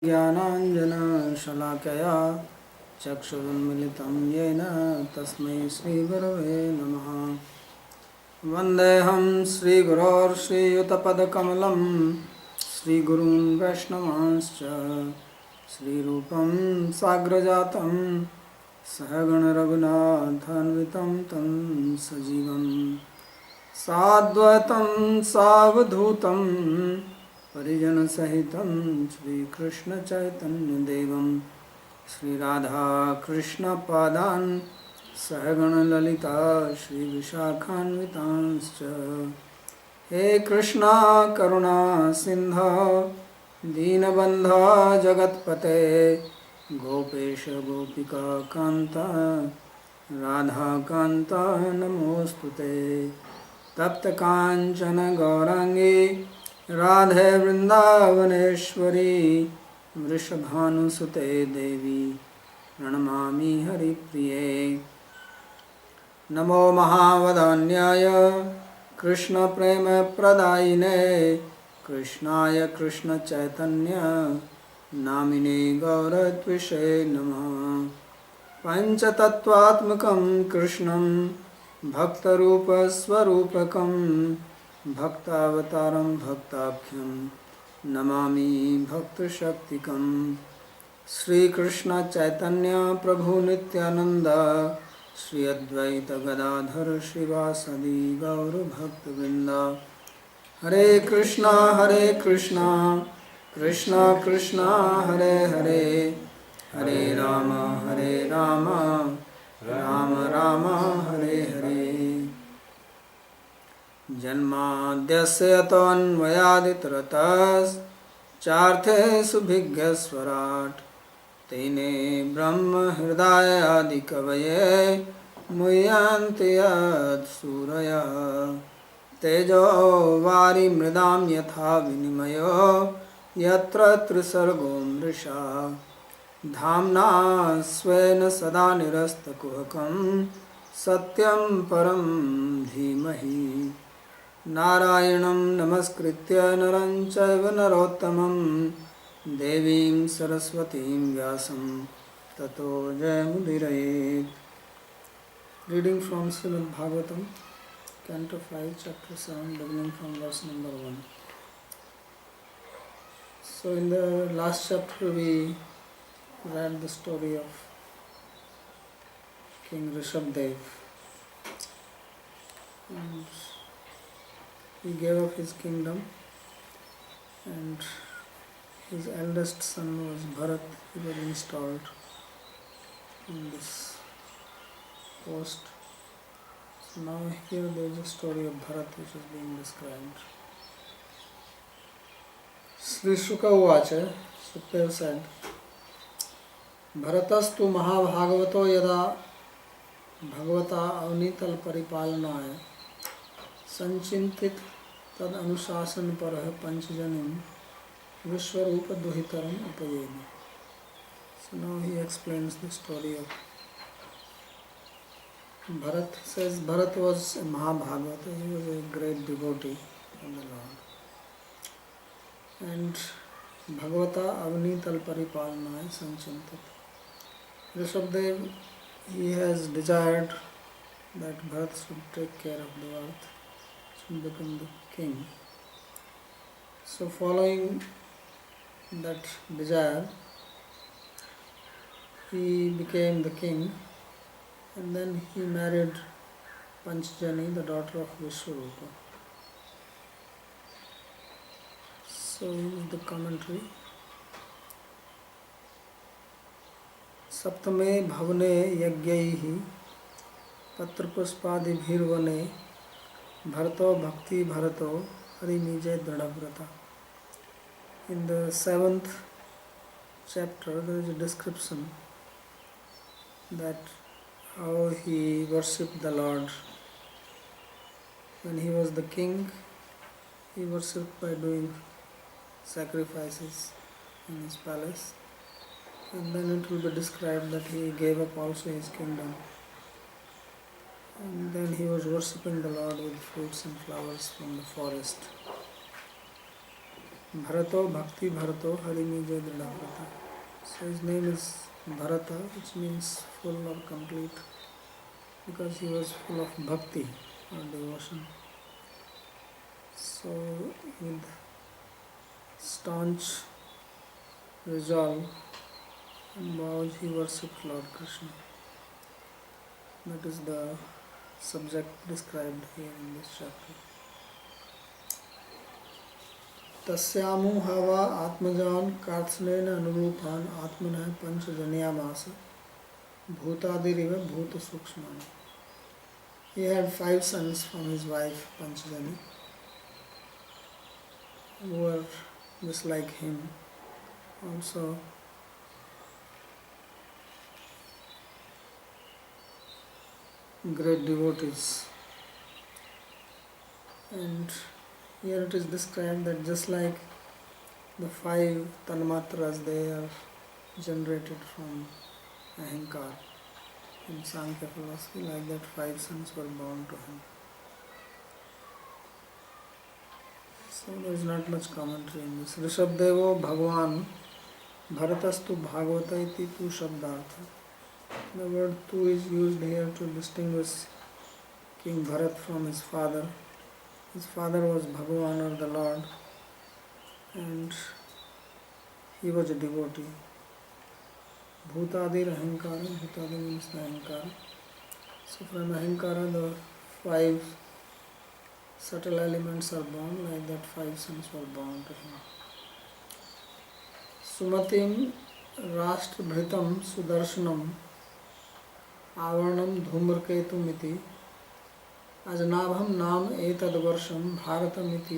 ज्ञानाञ्जनशलाकया चक्षुरुन्मिलितं येन तस्मै श्रीगुरवे नमः। वन्देऽहं श्रीगुरोर्श्रीयुतपदकमलं श्रीगुरून् वैष्णवांश्च श्रीरूपं साग्रजातं सहगणरघुनाथान्वितं तं सजीवं साद्वैतं सावधूतं परिजनसहितं श्रीकृष्णचैतन्यदेवं श्रीराधाकृष्णपादान् सहगणललिता श्रीविशाखान्वितांश्च। हे कृष्णा करुणा सिन्धो दीनबन्धो जगत्पते गोपेश गोपिका कान्त राधाकान्त नमोऽस्तुते। तप्तकाञ्चन गौराङ्गी राधे वृन्दावनेश्वरी वृषभानुसुते देवी प्रणमामि हरिप्रिये। नमो महावदान्याय कृष्णप्रेमप्रदायिने कृष्णाय कृष्णचैतन्य नामिने गौरत्विषे नमः। पञ्चतत्त्वात्मकं कृष्णं भक्तरूपस्वरूपकं भक्तावतारं भक्ताख्यं नमामि भक्तशक्तिकं। श्रीकृष्ण चैतन्य प्रभु नित्यानंद श्री अद्वैत गदाधर श्रीवासदि गौर भक्तवृंद। हरे कृष्णा कृष्णा कृष्णा हरे हरे हरे राम राम राम हरे हरे। जन्माद्यस्य यतोऽन्वयादितरतश्चार्थेषु तेने ब्रह्म हृदय आदि कवये मुह्यन्ति यत्सूरयः। तेजो वारिमृदां यथा विनिमयो यत्र त्रिसर्गो मृषा धाम्ना स्वेन सदा निरस्तकुहकं सत्यं परं धीमहि। नारायणं नमस्कृत्य नरं चैव नरोत्तमं देवीं सरस्वतीं व्यासं ततो जयमुदीरयेत्। Reading from Srimad Bhagavatam, Canto 5, Chapter 7, beginning from verse number 1. So in the last chapter we read the story of King Rishabdev, and he gave up his kingdom and his eldest son was Bharat. He was installed in this post. So now here there is a story of Bharat which is being described. Sri Shuka Uvacha, Sukdev said, Bharatastu Mahabhagavato yada Bhagavata avnital paripalanaya Sanchintit tad anusasan parah panchajanim Vishwarupa duhitaram upayeni. So now he explains the story of Bharat. Says Bharat was a Mahabhagavata, he was a great devotee of the Lord. And Bhagavata avnital paripalanaya sanchintit. Rishabdev, he has desired that Bharat should take care of the earth, should become the king. So following that desire, he became the king, and then he married Panchajani, the daughter of Vishwarupa. So in the commentary, सप्तमे भवने यज्ञैः पत्रपुष्पादिभिर्वने भरतो भक्ति भरतो हरिनिजय दृढ़व्रता. In the 7th chapter there is a description that how he worshipped the Lord. When he was the king, he worshipped by doing sacrifices in his palace. And then it will be described that he gave up also his kingdom. And then he was worshipping the Lord with fruits and flowers from the forest. Bharato Bhakti Bharato Harinije Dridhavrata. So his name is Bharata, which means full or complete, because he was full of bhakti or devotion. So with staunch resolve and vows he worshipped Lord Krishna. That is the subject described here in this chapter. तस्यामु हवा आत्मजान कार्त्स्नेन अनुरूपान आत्मनः पंचजन्यामास भूतादिरिव भूत सूक्ष्मान. He had 5 sons from his wife Panchajani, who were just like him, also great devotees. And here it is described that just like the 5 tanmatras, they are generated from ahankar. In Sankhya philosophy, like that 5 sons were born to him. So there is not much commentary in this. Rishabdevo Bhagwan Bharatastu Bhagavata iti tu shabdartha. The word tu is used here to distinguish King Bharat from his father. His father was Bhagavan, or the Lord, and he was a devotee. Bhutadir ahankara, bhutadi means the ahankara. So from ahankara the 5 subtle elements are born, like that 5 sons were born to him. Sumatim rashtrabhritam sudarshanam avarnam dhumraketumiti ajnabham nam etad varsham bharatamiti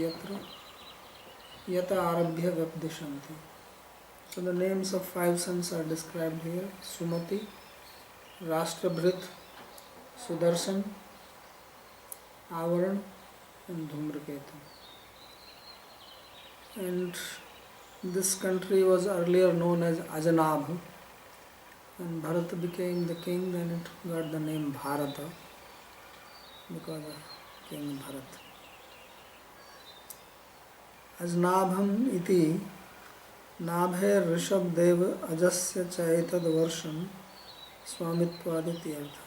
yata arabhya vapdishanti. So the names of 5 sons are described here: Sumati, Rashtrabhrit, Sudarshan, Avaran and Dhumraketu. And this country was earlier known as Ajanabha. When Bharata became the king, then it got the name Bharata because of King Bharat. Ajnabham iti Nabhe Rishabh Dev Ajasya Chaitad Varsham Swamittvaditi Artha.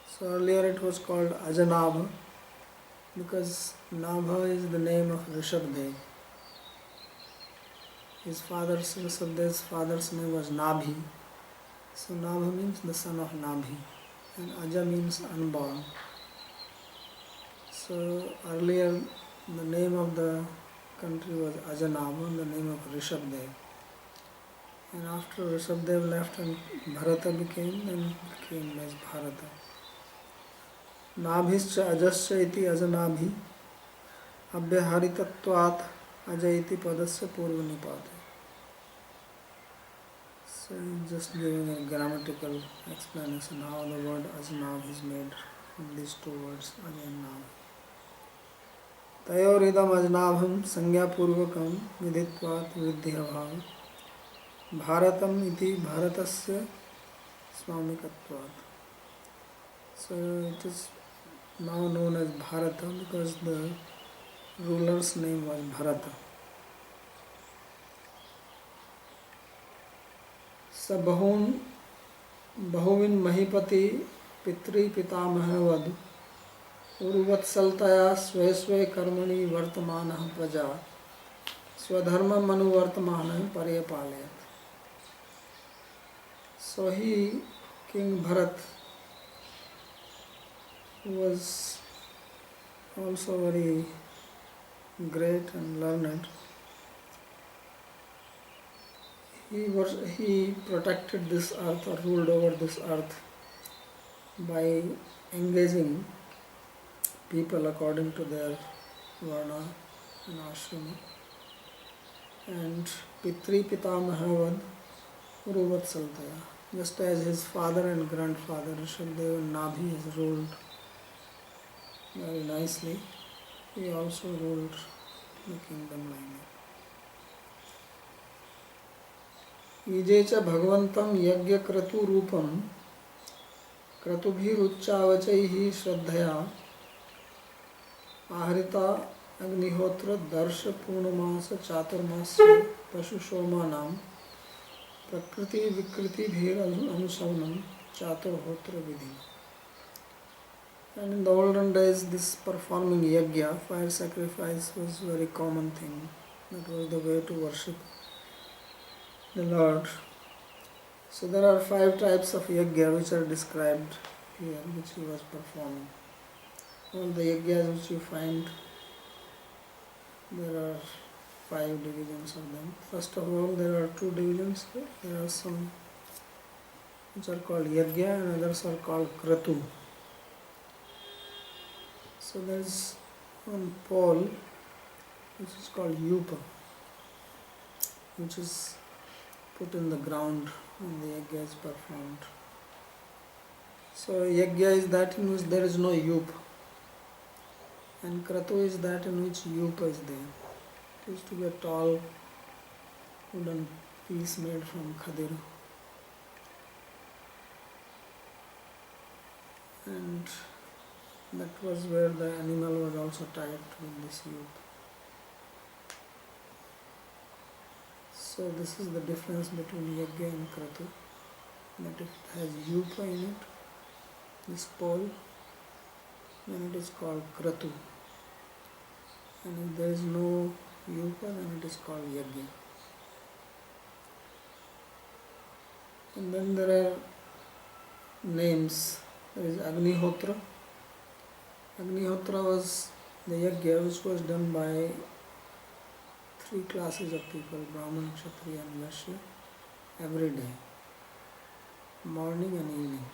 So earlier it was called Ajanabha because Nabha is the name of Rishabh Dev. His father's, Rishabh Dev's father's name was Nabhi. So Nabha means the son of Nabhi, and Aja means unborn. So earlier the name of the country was Ajanabha, the name of Rishabh Dev. And after Rishabh Dev left and Bharata became, then it became as Bharata. Nabhischa ajascha iti ajanabhi abhyaharitatvat ajaiti padasya purva nipate. So just giving a grammatical explanation how the word ajnab is made from these 2 words, Aj and Nab. तयोरिदम अजनाभम संज्ञापूर्वकम विदित्वात् वृद्धिअभाव Bharatam इति भारतस्य स्वामिकत्वात्. So it is now known as Bharata because the ruler's name was Bharata. स बहुविन महीपति पितृ पितामहवद उर्वत्सलतया स्वे स्वे कर्मणि वर्तमानः प्रजा स्वधर्मम् अनुवर्तमानः पर्यपालयत्. So he, King Bharat, was also very great and learned. He protected this earth or ruled over this earth by engaging people according to their varna and ashrama. And Pitri Pitamahavad Uruvatsaltaya. Just as his father and grandfather Rishabdev and Nabhi has ruled very nicely, he also ruled the kingdom like that. EJ च भगवन्तं यज्ञ क्रतु रूपं क्रतुभिरुच्चावचैः श्रद्धया आहरिता Agnihotra Darsha Purnamasa Chaturmasya Pashu Shomanam Prakriti Vikriti Bhir Anusavanam Chaturhotra Vidhi. And in the olden days, this performing yajna, fire sacrifice, was a very common thing. That was the way to worship the Lord. So there are 5 types of yajna which are described here, which he was performing. All the yajnas which you find, there are 5 divisions of them. First of all, there are 2 divisions. There are some which are called yajna and others are called kratu. So there is one pole which is called yupa, which is put in the ground when the yajna is performed. So yajna is that in which there is no yup, and kratu is that in which yupa is there. It used to be a tall wooden piece made from khadir, and that was where the animal was also tied with this yup. So this is the difference between yajna and kratu, that if it has yupa in it, this pole, then it is called kratu, and if there is no yupa, then it is called yajna. And then there are names. There is Agnihotra. Agnihotra was the yajna which was done by 3 classes of people, Brahman, Kshatriya and Vaishya, every day, morning and evening,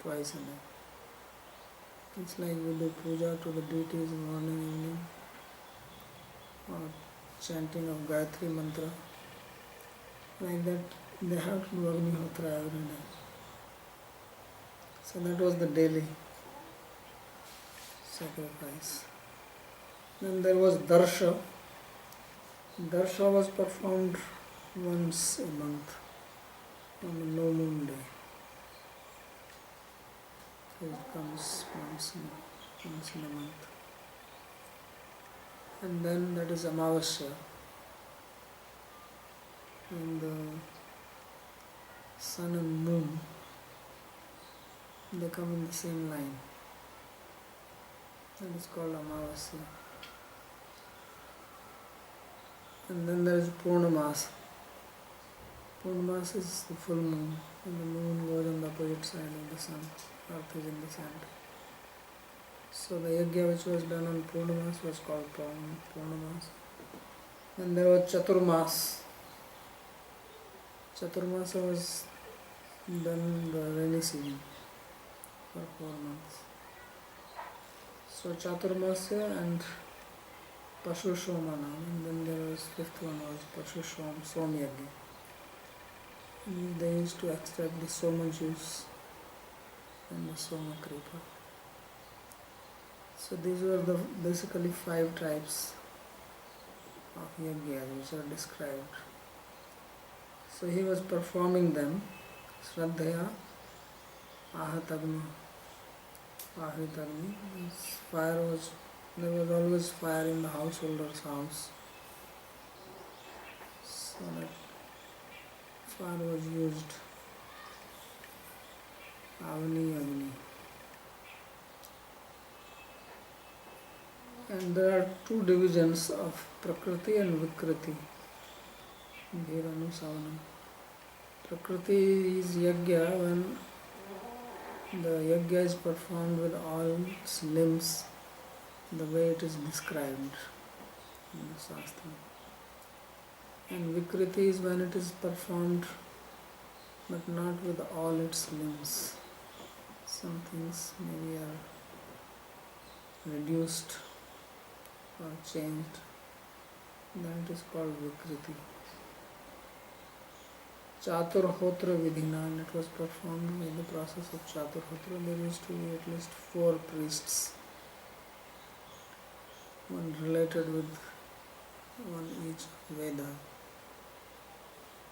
twice a day. It's like we do puja to the deities morning, evening, or chanting of Gayatri mantra. Like that, they have to do Agnihotra every day. So that was the daily sacrifice. Then there was Darsha. Darsha was performed once a month, on a no moon day. So it comes once in a month. And then that is Amavasya. And the sun and moon, they come in the same line. That is called Amavasya. And then there is Purnamasa. Purnamasa is the full moon, and the moon goes on the opposite side of the sun. Earth is in the center. So the yajna which was done on Purnamasa was called Purnamasa. And there was Chaturmas. Chaturmasa was done in the rainy season for 4 months. So Chaturmasya and Pashu Shomana, and then there was 5th one was Pashu Som Yajna. They used to extract the Soma juice and the Soma Kripa. So these were the basically 5 types of yajna which are described. So he was performing them, Shraddhaya, Ahatagni, Ahitagni. There was always fire in the householder's house. So that fire was used, Agni. And there are 2 divisions of Prakriti and Vikriti. Dhiranu Savanam. Prakriti is yajna when the yajna is performed with all its limbs the way it is described in the Shastra. And Vikriti is when it is performed but not with all its limbs. Some things maybe are reduced or changed. Then it is called Vikriti. Chaturhotra Vidhina, and it was performed in the process of Chaturhotra. There used to be at least 4 priests, one related with one each Veda.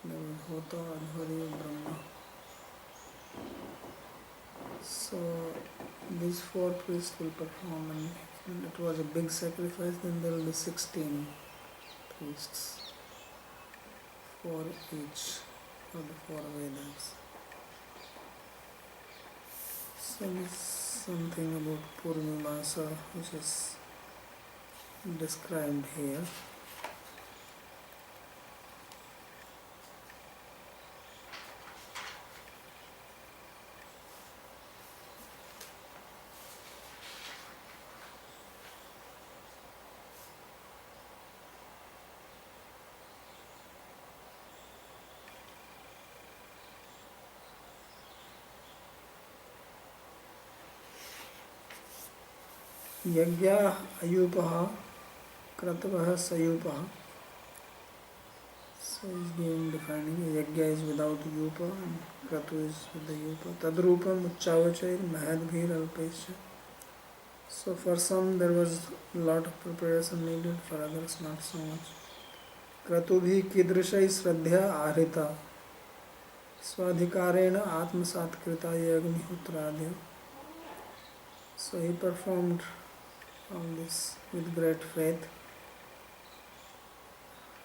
There was Hota, Adhari, Brahma. So these 4 priests will perform, and and it was a big sacrifice, then there will be 16 priests, 4 each of the 4 Vedas. So this is something about Purnimasa which is described here. Yajna ayupaha kratavaha sayupaha. So he is given defining yajna is without yupa and kratu is with the yupa. Tadrupam uchchavachair mahadbhir alpesya. So for some there was a lot of preparation needed, for others not so much. Kratubhi kidrishai sradhya ahrita swadhikarena atmasat krita yagnihutraadya. So he performed all this with great faith.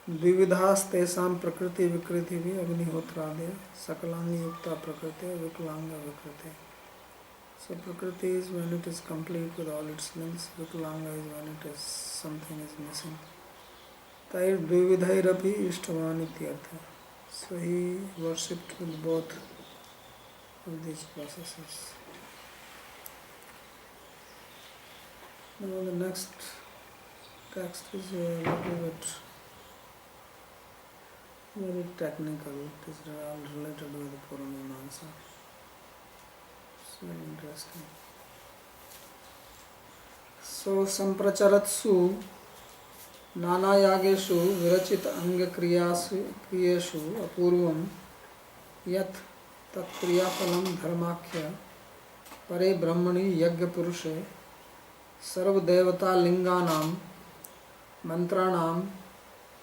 द्विविधास तेषां प्रकृति विकृति भी अग्निहोत्रादय सकलांग युक्ता प्रकृति विकलांग विकृति. So prakriti is when it is complete with all its limbs. Vikalanga is when it is something is missing. Tair dvividhairapi ishtavan ityartha. So he worshipped with both of these processes. Now the next text is a little bit very technical. It is all related with the Purnimasa. It's very interesting. So sampracharatsu nana yageshu virachit anga kriyeshu apurvam yat tat kriyapalam dharmakhya pare brahmani yagya purushe सर्व देवता लिंगानाम मंत्राणाम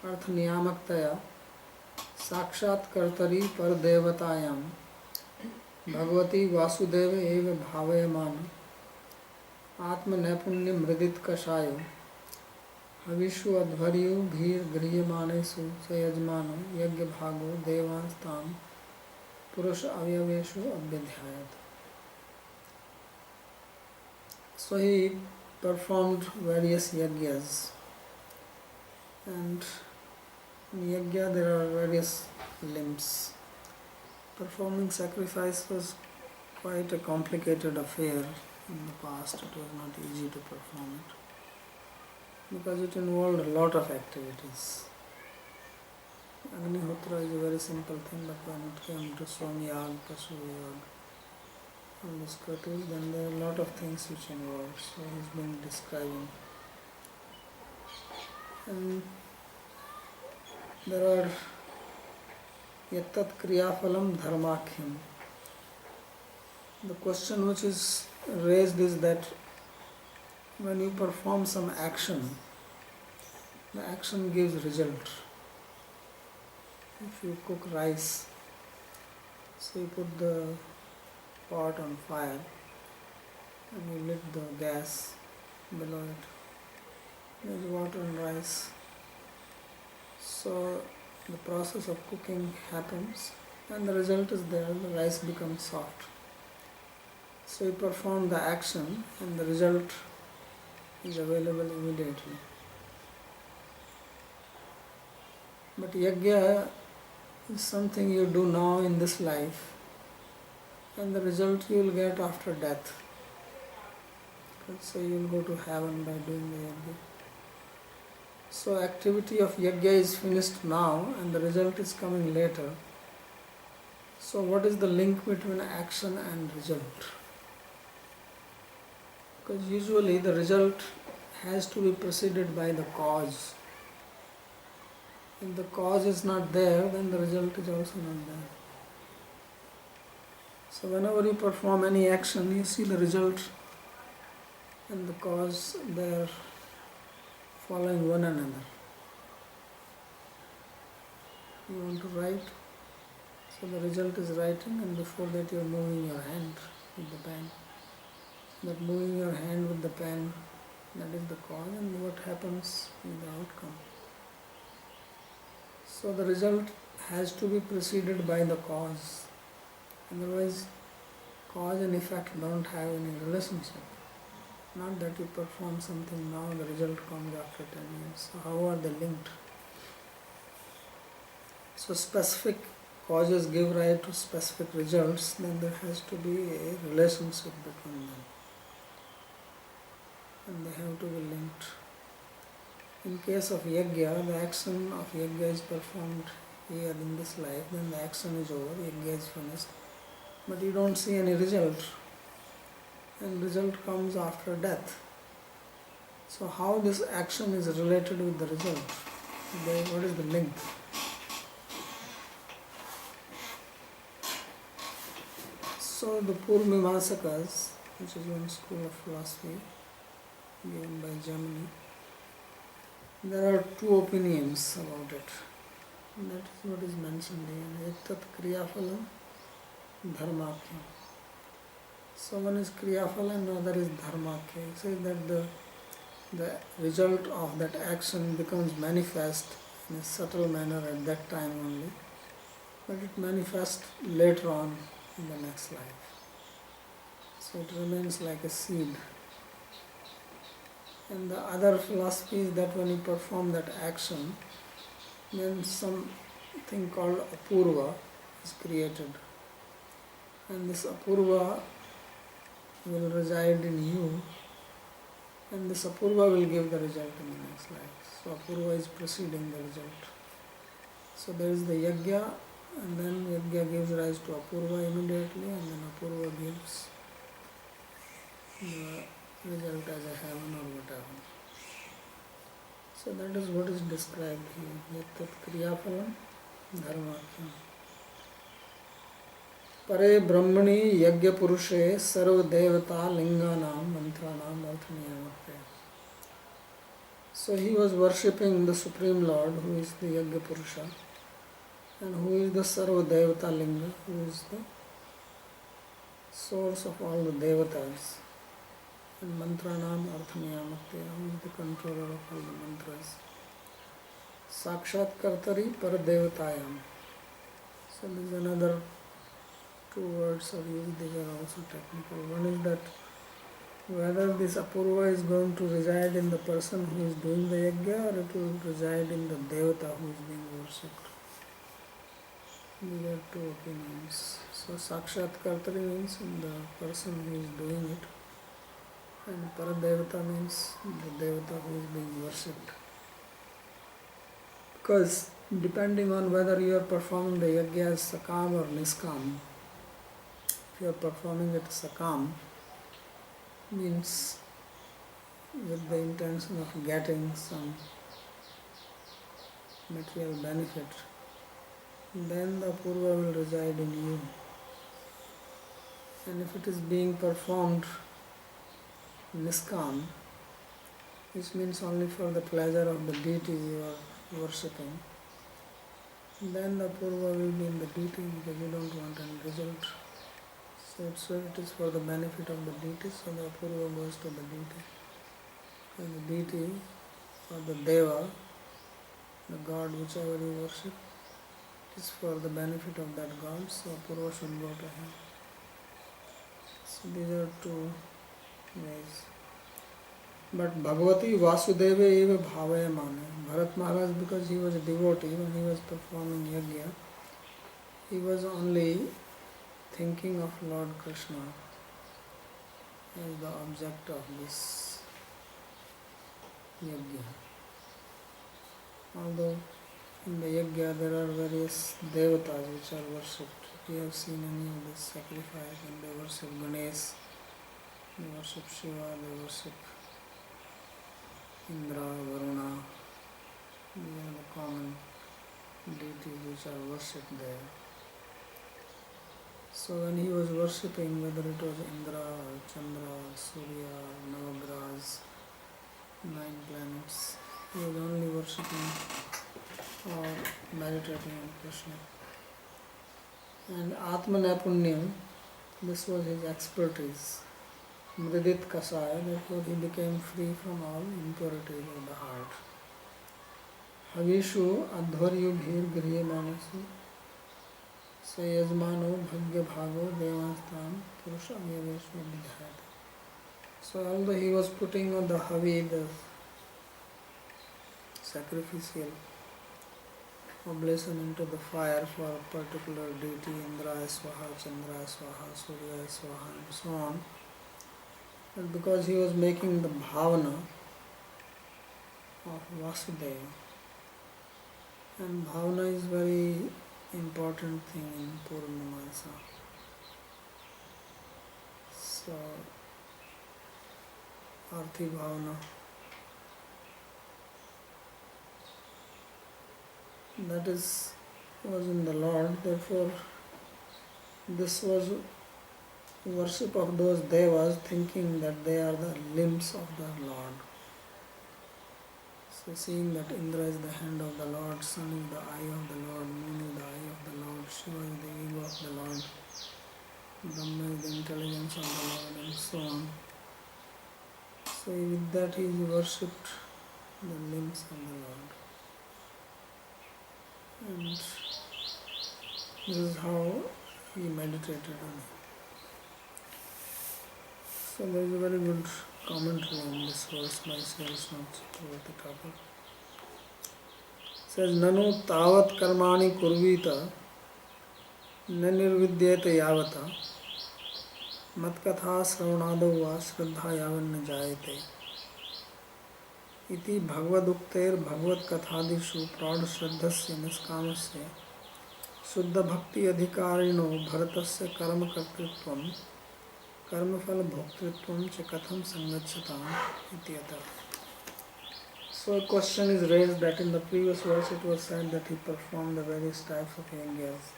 अर्थ नियामकतया साक्षात्कर्तरी पर देवतायाम भगवती वासुदेव एव भावयमान आत्म नैपुण्य मृदित कषायो हविषु अध्वर्यो भीर गृह्यमानेषु सयजमानो यज्ञ भागो देवांस्ताम पुरुष अवयवेषु अभ्यध्यायत. So he performed various yajnas, and in yajna there are various limbs. Performing sacrifice was quite a complicated affair in the past. It was not easy to perform it because it involved a lot of activities. Agnihotra is a very simple thing, but when it came to Somyag, Pasuyag, and this Kratu, then there are a lot of things which involved. So he's been describing. And there are yattat kriyapalam dharmakhyam. The question which is raised is that when you perform some action, the action gives result. If you cook rice, so you put the pot on fire and you lit the gas below it. There is water and rice. So the process of cooking happens and the result is there, the rice becomes soft. So you perform the action and the result is available immediately. But yajna is something you do now in this life, and the result you will get after death. Let's say you will go to heaven by doing the yajna. So activity of yajna is finished now and the result is coming later. So what is the link between action and result? Because usually the result has to be preceded by the cause. If the cause is not there, then the result is also not there. So whenever you perform any action, you see the result and the cause, they are following one another. You want to write, so the result is writing, and before that you are moving your hand with the pen. That moving your hand with the pen That is the cause, and what happens is the outcome. So the result has to be preceded by the cause. Otherwise, cause and effect don't have any relationship. Not that you perform something now, the result comes after 10 years. So how are they linked? So specific causes give rise to specific results, then there has to be a relationship between them. And they have to be linked. In case of yajna, the action of yajna is performed here in this life, then the action is over, yajna is finished. But you don't see any result, and result comes after death. So how this action is related with the result? What is the link? So the Purvamimasakas, which is one school of philosophy given by Germany, there are two opinions about it. And that is what is mentioned here. Ektat kriyaphalam dharmakya. So one is kriyaphala and another is dharmakya. It says that the result of that action becomes manifest in a subtle manner at that time only, but it manifests later on in the next life. So it remains like a seed. And the other philosophy is that when you perform that action, then something called apurva is created. And this apurva will reside in you, and this apurva will give the result in the next life. So apurva is preceding the result. So there is the yajna, and then yajna gives rise to apurva immediately, and then apurva gives the result as a heaven or whatever. So that is what is described here. Yattat kriyaphalam dharmakya. Pare brahmani yajna purushe sarva devata linganam mantranam arthaniyamate. So he was worshipping the Supreme Lord, who is the Yajna Purusha, and who is the Sarva Devata Linga, who is the source of all the devatas, and Mantranam Arthaniyamate, who is the controller of all the mantras. Sakshat Kartari Paradevatayam. So there is another two words are used, these are also technical. One is that whether this apurva is going to reside in the person who is doing the yajna, or it will reside in the devata who is being worshipped. These are two opinions. So sakshat kartari means the person who is doing it, and paradevata means the devata who is being worshipped. Because depending on whether you are performing the yajna as sakam or niskam, if you are performing it sakam, means with the intention of getting some material benefit, then the apurva will reside in you. And if it is being performed niskam, which means only for the pleasure of the deity you are worshipping, then the apurva will be in the deity because you don't want any result. So it is for the benefit of the deity, so the apurva goes to the deity. And the deity or the deva, the god whichever you worship, is for the benefit of that god, so apurva should go to him. So these are two ways. But Bhagavati Vasudeva eva bhavaya mane. Bharat Maharaj, because he was a devotee, when he was performing yajna, he was only thinking of Lord Krishna as the object of this yajna. Although in the yajna there are various devatas which are worshipped. We have seen any of this sacrifice, and they worship Ganesh, they worship Shiva, they worship Indra, Varuna. These are the common deities which are worshipped there. So when he was worshipping, whether it was Indra or Chandra or Surya or Navagrahas, 9 planets, he was only worshipping or meditating on Krishna. And Atmanapunyam, this was his expertise. Mridit Kasaya, therefore he became free from all impurities of the heart. Havishu Adhvaryu Bhir Grihe Manasi Sayajmano Bhagya Bhago Devastam Purusha Vyavesva Vidhyata. So although he was putting on the Havi, the sacrificial oblation into the fire for a particular deity, Indraya Swaha, Chandraya Swaha, Surya Swaha and so on, but because he was making the bhavana of Vasudeva, and bhavana is very important thing in Purnamasa. So, Arthi bhavana, that was in the Lord, therefore this was worship of those devas, thinking that they are the limbs of the Lord. So seeing that Indra is the hand of the Lord, Sun is the eye of the Lord, Moon is the eye of the Lord, Shiva is the ego of the Lord, Brahma is the intelligence of the Lord, and so on. So with that he worshipped the limbs of the Lord. And this is how he meditated on it. So there is a very good commentary on this verse by Sri Krishna Prabhupada. It says, Nanu tavat karmani kurvita nanirvidyeta yavata matkatha sravanado va shraddha yavan jayate iti bhagavadukter bhagavad kathadishu prad shraddhasya niskamasya Suddha Bhakti Adhikarino Bharatasya Karma Kartritvam Karmafala Bhoktritvam Cha Katham Sangachata Ityata. So a question is raised that in the previous verse it was said that he performed the various types of yangas.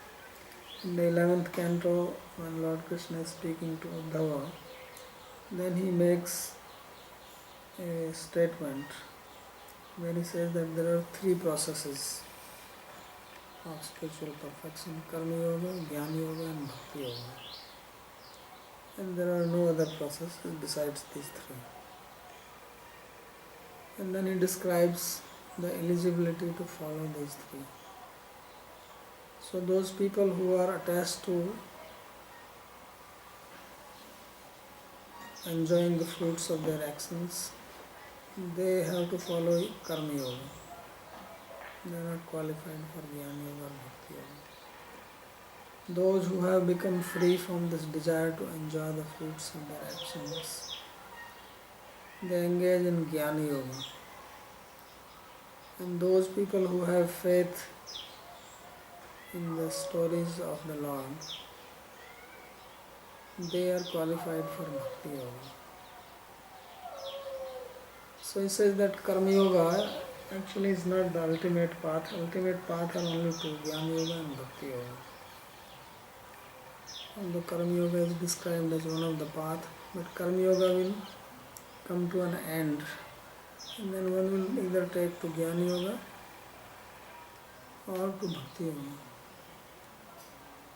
In the 11th canto, when Lord Krishna is speaking to Uddhava, then he makes a statement where he says that there are three processes of spiritual perfection: Karma Yoga, Jnana Yoga and Bhakti Yoga. And there are no other processes besides these three. And then he describes the eligibility to follow these three. So those people who are attached to enjoying the fruits of their actions, they have to follow Karma Yoga. They are not qualified for Jnana Yoga or Bhakti Yoga. Those who have become free from this desire to enjoy the fruits of their actions, they engage in Jnana Yoga. And those people who have faith in the stories of the Lord, they are qualified for Bhakti Yoga. So he says that Karma Yoga actually is not the ultimate path. Ultimate path are only two, Jnana Yoga and Bhakti Yoga. Although Karma Yoga is described as one of the paths, but Karma Yoga will come to an end, and then one will either take to Jnana Yoga or to Bhakti Yoga.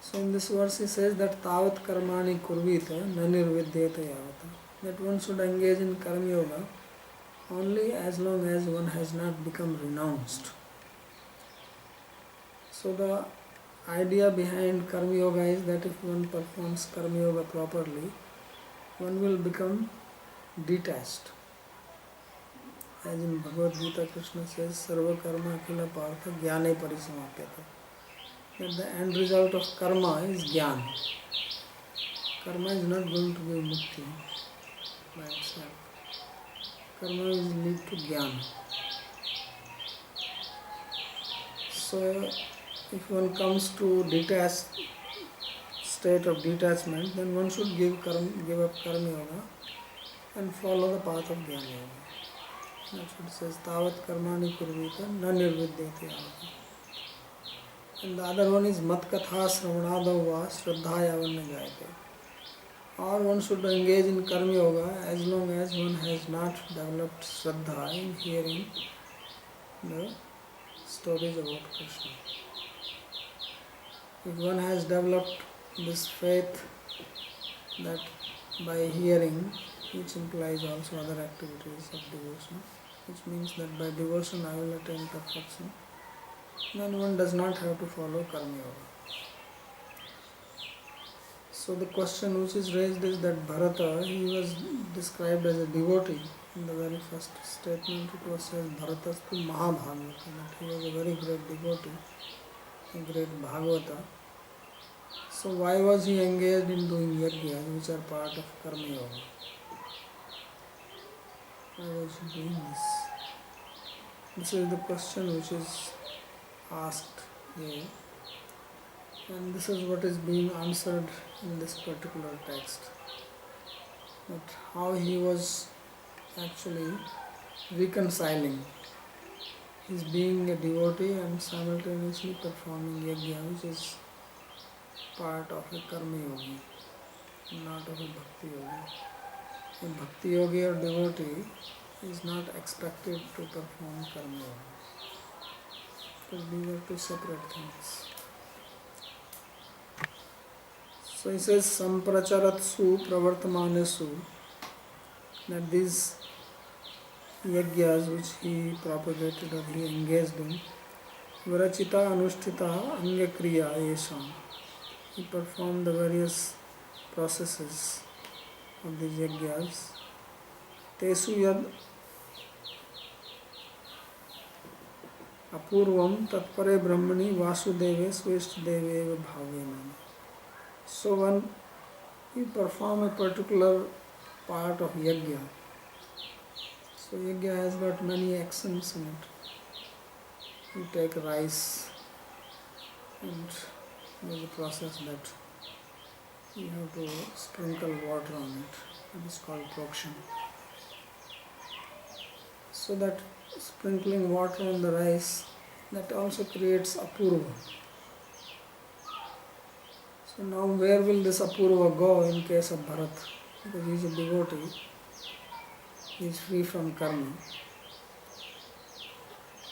So in this verse he says that Tavat Karmani Kurvita Nanirvidyeta Yavata, that one should engage in Karma Yoga only as long as one has not become renounced. So the idea behind Karma Yoga is that if one performs Karma Yoga properly, one will become detached. As in Bhagavad Gita, Krishna says, Sarva Karma Akhila Partha Jnane Parisamatyata. That the end result of karma is Jnana. Karma is not going to give mukti by itself. Karma is lead to Jnana. So if one comes to detached state of detachment, then one should give up Karma Yoga and follow the path of Jnana Yoga. That's what it says, Tavat Karmani Kurvita Na Nirvidyate Yavata. And the other one is Matkatha Sravanado Va Shraddha Yavan Jayate. Or one should engage in Karma Yoga as long as one has not developed Shraddha in hearing the stories about Krishna. If one has developed this faith that by hearing, which implies also other activities of devotion, which means that by devotion I will attain perfection, then one does not have to follow karma yoga. So the question which is raised is that Bharata, he was described as a devotee. In the very first statement it was said Bharatastu Mahabhagavata, that he was a very great devotee, a great Bhagavata. So why was he engaged in doing yajnas which are part of karma yoga? Why was he doing this? This is the question which is asked here. And this is what is being answered in this particular text. That how he was actually reconciling his being a devotee and simultaneously performing yajna, which is part of a karma yogi, not of a bhakti yogi. A bhakti yogi or devotee is not expected to perform karma yoga, because these are two separate things. So he says, Sampracharatsu pravartamanesu, that these yajnas which he propagated or he engaged in, Virachita Anushtita Angakriya Yesham, he performed the various processes of these yajnas. Tesu yad apurvam tatpare brahmani vasudeve sweshtadeve eva bhavena. So when you perform a particular part of yajna, so yajna has got many actions in it. You take rice and there's a process that you have to sprinkle water on it. It is called prokshan. So that sprinkling water on the rice, that also creates apurva. So now where will this apurva go in case of Bharat? Because he is a devotee, he is free from karma.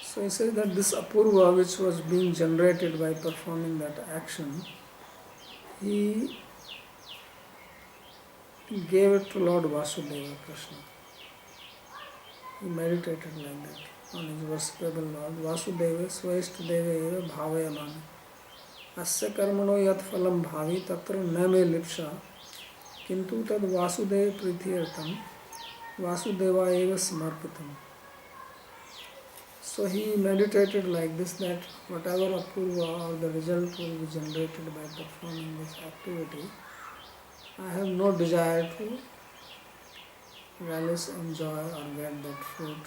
So he says that this apurva which was being generated by performing that action, he gave it to Lord Vasudeva Krishna. He meditated like that on his worshipable Lord. Vasudeva Sweshtadeva eva bhavayamana. Asya karmano yat phalam bhavi tatra na me lipsha kintu tad vasudeva prithiyartam vasudeva eva samarpitam. So he meditated like this, that whatever apurva or the result will be generated by performing this activity, I have no desire to relish, enjoy or get that fruit.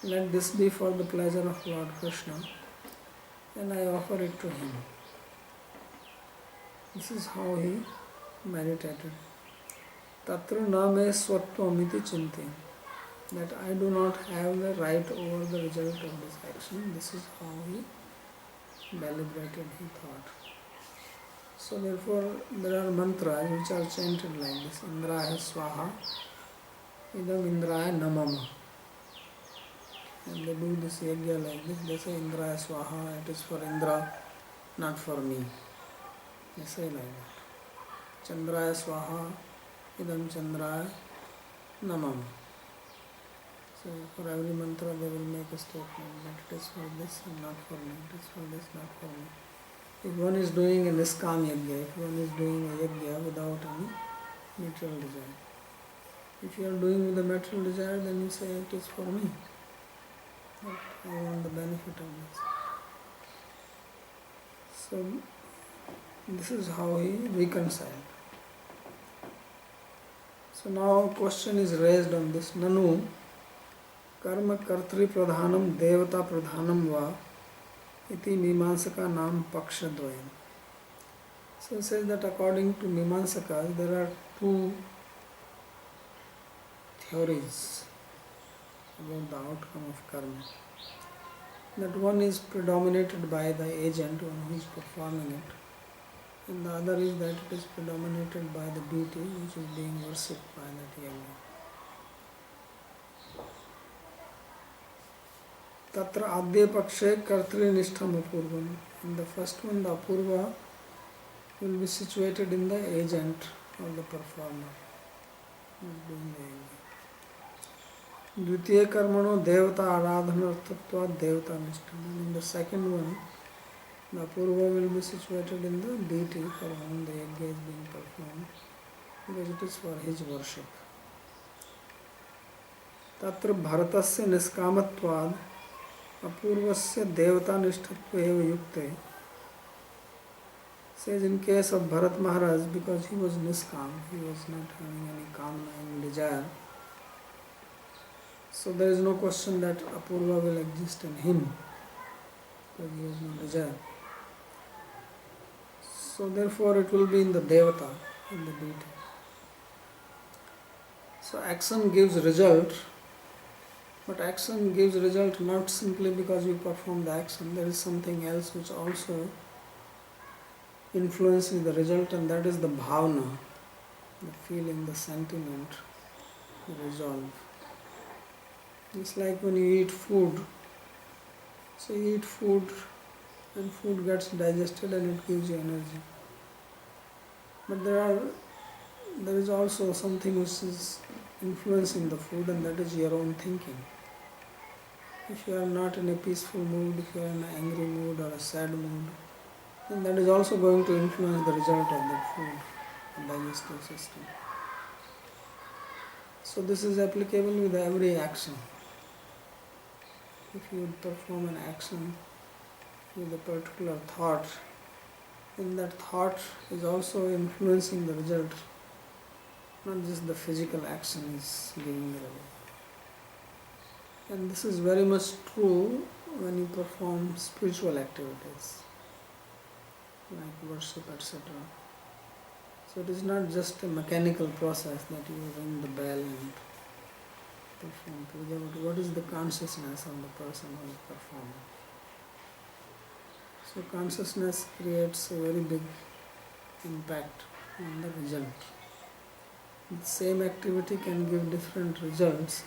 Let this be for the pleasure of Lord Krishna, and I offer it to him. This is how he meditated. Tatra na me swatvamiti chinti, that I do not have the right over the result of this action. This is how he deliberated, he thought. So therefore there are mantras which are chanted like this. Indraya swaha, idam indraya namama. And they do this yajna like this. They say Indraya swaha, it is for Indra, not for me. They say like that. Chandraya swaha, idam chandraya namama. So for every mantra they will make a statement that it is for this and not for me, it is for this, not for me. If one is doing a niskam yajna, if one is doing a yajna without any material desire, if you are doing with the material desire, then you say it is for me. But I want the benefit of this. So this is how he reconciled. So now a question is raised on this. Nanu karma kartri pradhanam devata pradhanam va iti mimansaka nam pakshadvayam. So it says that according to Mimamsakas, there are two theories about the outcome of karma. That one is predominated by the agent, one who is performing it, and the other is that it is predominated by the deity which is being worshipped by that yajna. Tatra adya pakshe kartri nishtham apurvam. In the first one, the apurva will be situated in the agent or the performer who is doing the yajna. Dvitiya karmano devata aradhanarthatvat devata nishtam. And in the second one, the apurva will be situated in the deity for whom the yajna is being performed, because it is for his worship. तत्र भरतस्य निष्कामत्वाद अपूर्वस्य देवतानिष्ठत्व एव युक्ते. Says in case of Bharat Maharaj, because he was niskam, he was not having any kamna, any desire, so there is no question that apurva will exist in him, because he has no desire. So therefore it will be in the devata, in the deity. So action gives result, but action gives result not simply because you perform the action. There is something else which also influences the result, and that is the bhavana, the feeling, the sentiment, the resolve. It's like when you eat food. So you eat food and food gets digested and it gives you energy. But there is also something which is influencing the food, and that is your own thinking. If you are not in a peaceful mood, if you are in an angry mood or a sad mood, then that is also going to influence the result of that food, the digestive system. So this is applicable with every action. If you perform an action with a particular thought, then that thought is also influencing the result. Not just the physical action is giving the result. And this is very much true when you perform spiritual activities, like worship, etc. So it is not just a mechanical process that you ring the bell and perform puja, but what is the consciousness of the person who is performing? So consciousness creates a very big impact on the result. The same activity can give different results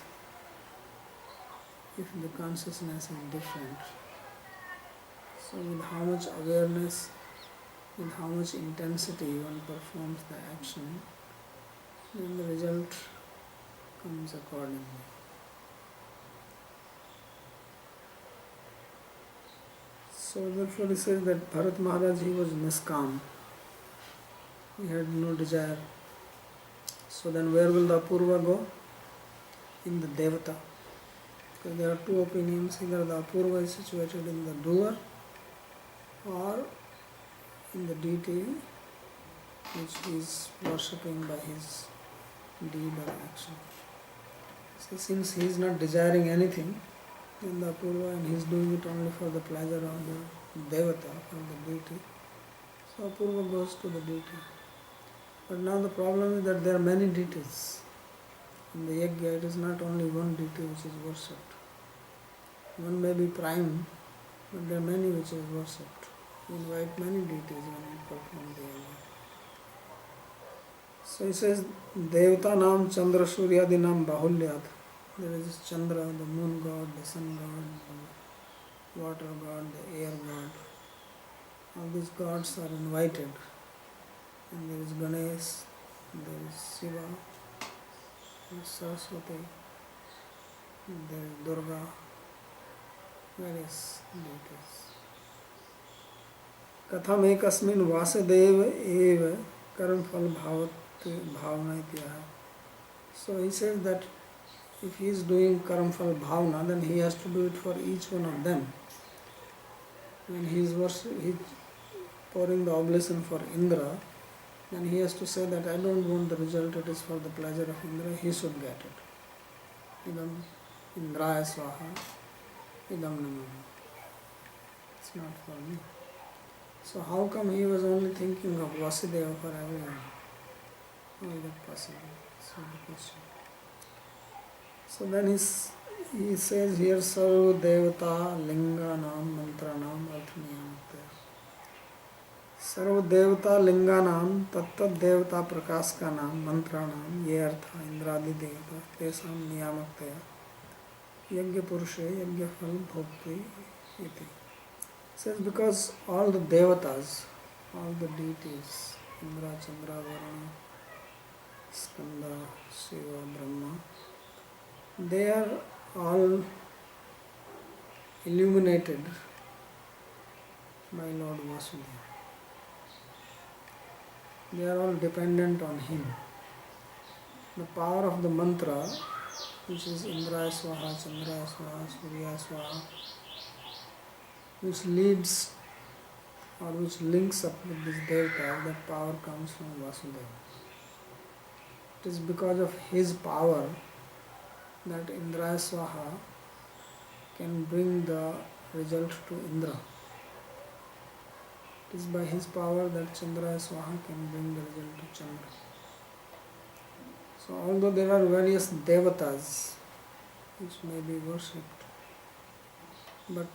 if the consciousness is different. So with how much awareness, with how much intensity one performs the action, then the result comes accordingly. So therefore he says that Bharat Maharaj, he was niskam. He had no desire. So then where will the apurva go? In the devata. Because there are two opinions, either the apurva is situated in the doer or in the deity which he is worshipping by his deed or action. So since he is not desiring anything, then the apurva, and he is doing it only for the pleasure of the devata, or the deity, so apurva goes to the deity. But now the problem is that there are many deities. In the yajna it is not only one deity which is worshipped. One may be prime, but there are many which is worshipped. You invite many deities when you perform the yajna. So he says, Devata nam Chandra Suryadinam Bahulyat. There is Chandra, the moon god, the sun god, the water god, the air god. All these gods are invited. And there is Ganesh, there is Shiva, there is Saraswati, there is Durga, various deities. Katham ekasmin Vasudeva eva karam phal bhavana ityaha. So he says that if he is doing karam phal bhavana, then he has to do it for each one of them. When he is pouring the oblation for Indra, then he has to say that I don't want the result, it is for the pleasure of Indra, he should get it. Idam Indraya Swaha, Idam Namah. It's not for me. So how come he was only thinking of Vasudeva for everyone? How is that possible? That's the question. So then he says here, Sarva Devata Linganam Mantranam Arthaniyamate. सर्व देवता लिंगानाम तत्त देवता प्रकाश का नाम मंत्राणाम ये अर्थ इंद्रादि देवता तेषां नियामकतया यज्ञ पुरुषे यज्ञ फल भोक्ति इति. Says because all the devatas, all the deities, Indra, Chandra, Varuna, Skanda, Shiva, Brahma, they are all illuminated by Lord Vasudeva. They are all dependent on him. The power of the mantra, which is Indraya Swaha, Chandraya Swaha, Surya Swaha, which leads or which links up with this devata, that power comes from Vasudeva. It is because of his power that Indraya Swaha can bring the result to Indra. It is by his power that Chandraya Swaha can bring the result to Chandra. So although there are various devatas which may be worshipped, but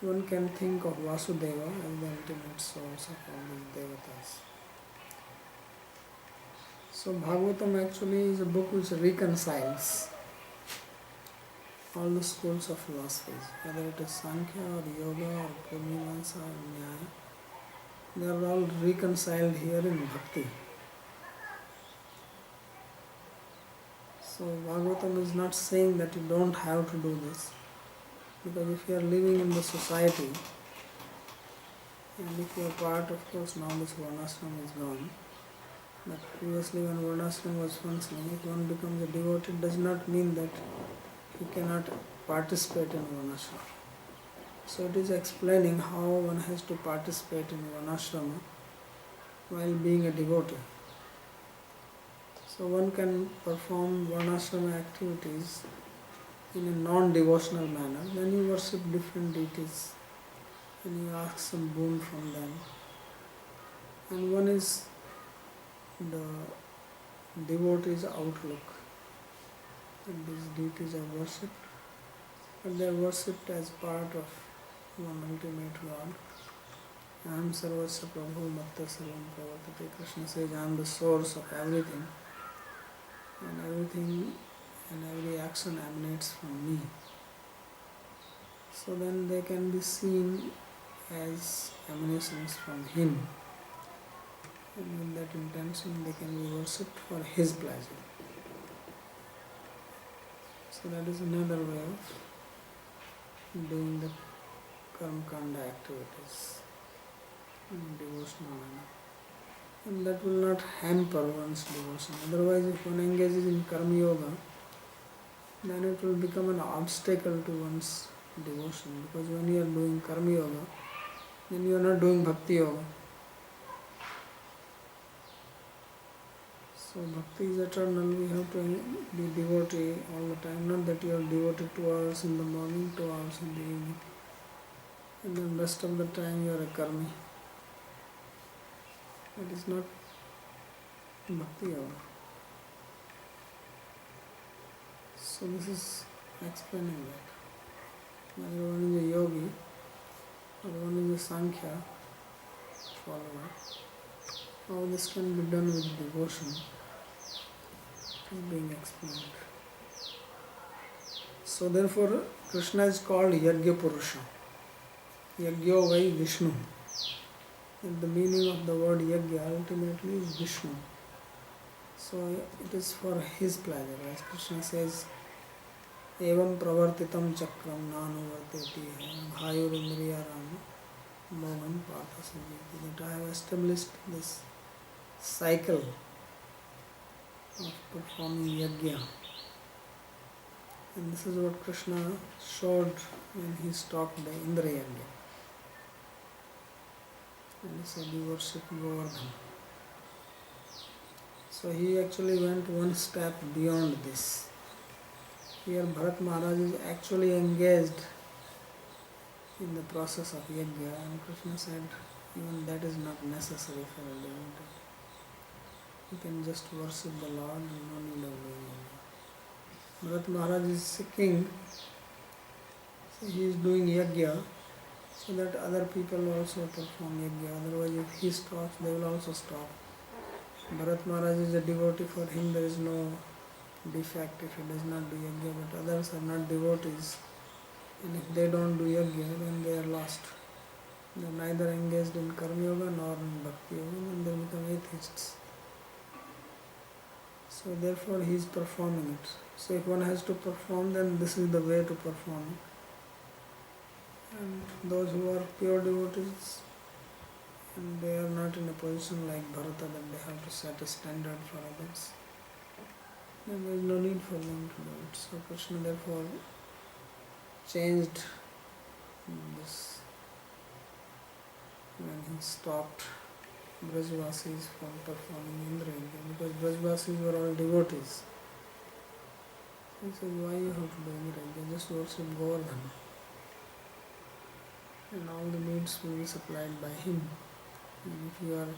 one can think of Vasudeva as the ultimate source of all these devatas. So Bhagavatam actually is a book which reconciles all the schools of philosophies, whether it is Sankhya or Yoga or Purnimansa or Nyaya. They are all reconciled here in Bhakti. So Bhagavatam is not saying that you don't have to do this, because if you are living in the society, and if you are part, of course now this Varnashram is gone, but previously when Varnashram was functioning, if one becomes a devotee, it does not mean that he cannot participate in Varnashram. So it is explaining how one has to participate in Varnashrama while being a devotee. So one can perform Varnashrama activities in a non-devotional manner. Then you worship different deities and you ask some boon from them. And one is the devotee's outlook. And these deities are worshipped, but they are worshipped as part of one ultimate God. Aham sarvasya prabhu matta sarvam pravartate. Krishna says, I am the source of everything, and everything and every action emanates from me. So then they can be seen as emanations from him, and with that intention they can be worshipped for his pleasure. So that is another way of doing the karma-kanda activities in a devotional manner. And that will not hamper one's devotion. Otherwise, if one engages in karma yoga, then it will become an obstacle to one's devotion. Because when you are doing karma yoga, then you are not doing bhakti yoga. So bhakti is eternal. We have to be devotee all the time. Not that you are devoted 2 hours in the morning, 2 hours in the evening, and then rest of the time you are a karmi. That is not bhakti yoga. So this is explaining that. Whether one is a yogi or one is a Sankhya follower, all this can be done with devotion. Is being explained. So therefore Krishna is called Yajna Purusha. Yajna vai Vishnu. And the meaning of the word Yajna ultimately is Vishnu. So it is for his pleasure. As Krishna says, Evam pravartitam chakram nanuvarteti bhayurindriyaram mohan pathasaviti. That I have established this cycle of performing yajna. And this is what Krishna showed when he stopped the Indra yajna. And he said, you worship Govardhan. So he actually went one step beyond this. Here Bharat Maharaj is actually engaged in the process of yajna, and Krishna said, even that is not necessary for a devotee. You can just worship the Lord and no need of doing yajna. Bharat Maharaj is a king, so he is doing yajna so that other people also perform yajna. Otherwise, if he stops, they will also stop. Bharat Maharaj is a devotee, for him there is no defect if he does not do yajna, but others are not devotees, and if they don't do yajna, then they are lost. They are neither engaged in karma yoga nor in bhakti yoga, and they become atheists. So therefore he is performing it. So if one has to perform, then this is the way to perform it. And those who are pure devotees, and they are not in a position like Bharata that they have to set a standard for others, then there is no need for them to do it. So Krishna therefore changed this when he stopped Brajvasis from performing Indra Yajna, because Brajvasis were all devotees. He said, why you have to do Indra Yajna? Just worship Govardhana. And all the needs will be supplied by him. And if you are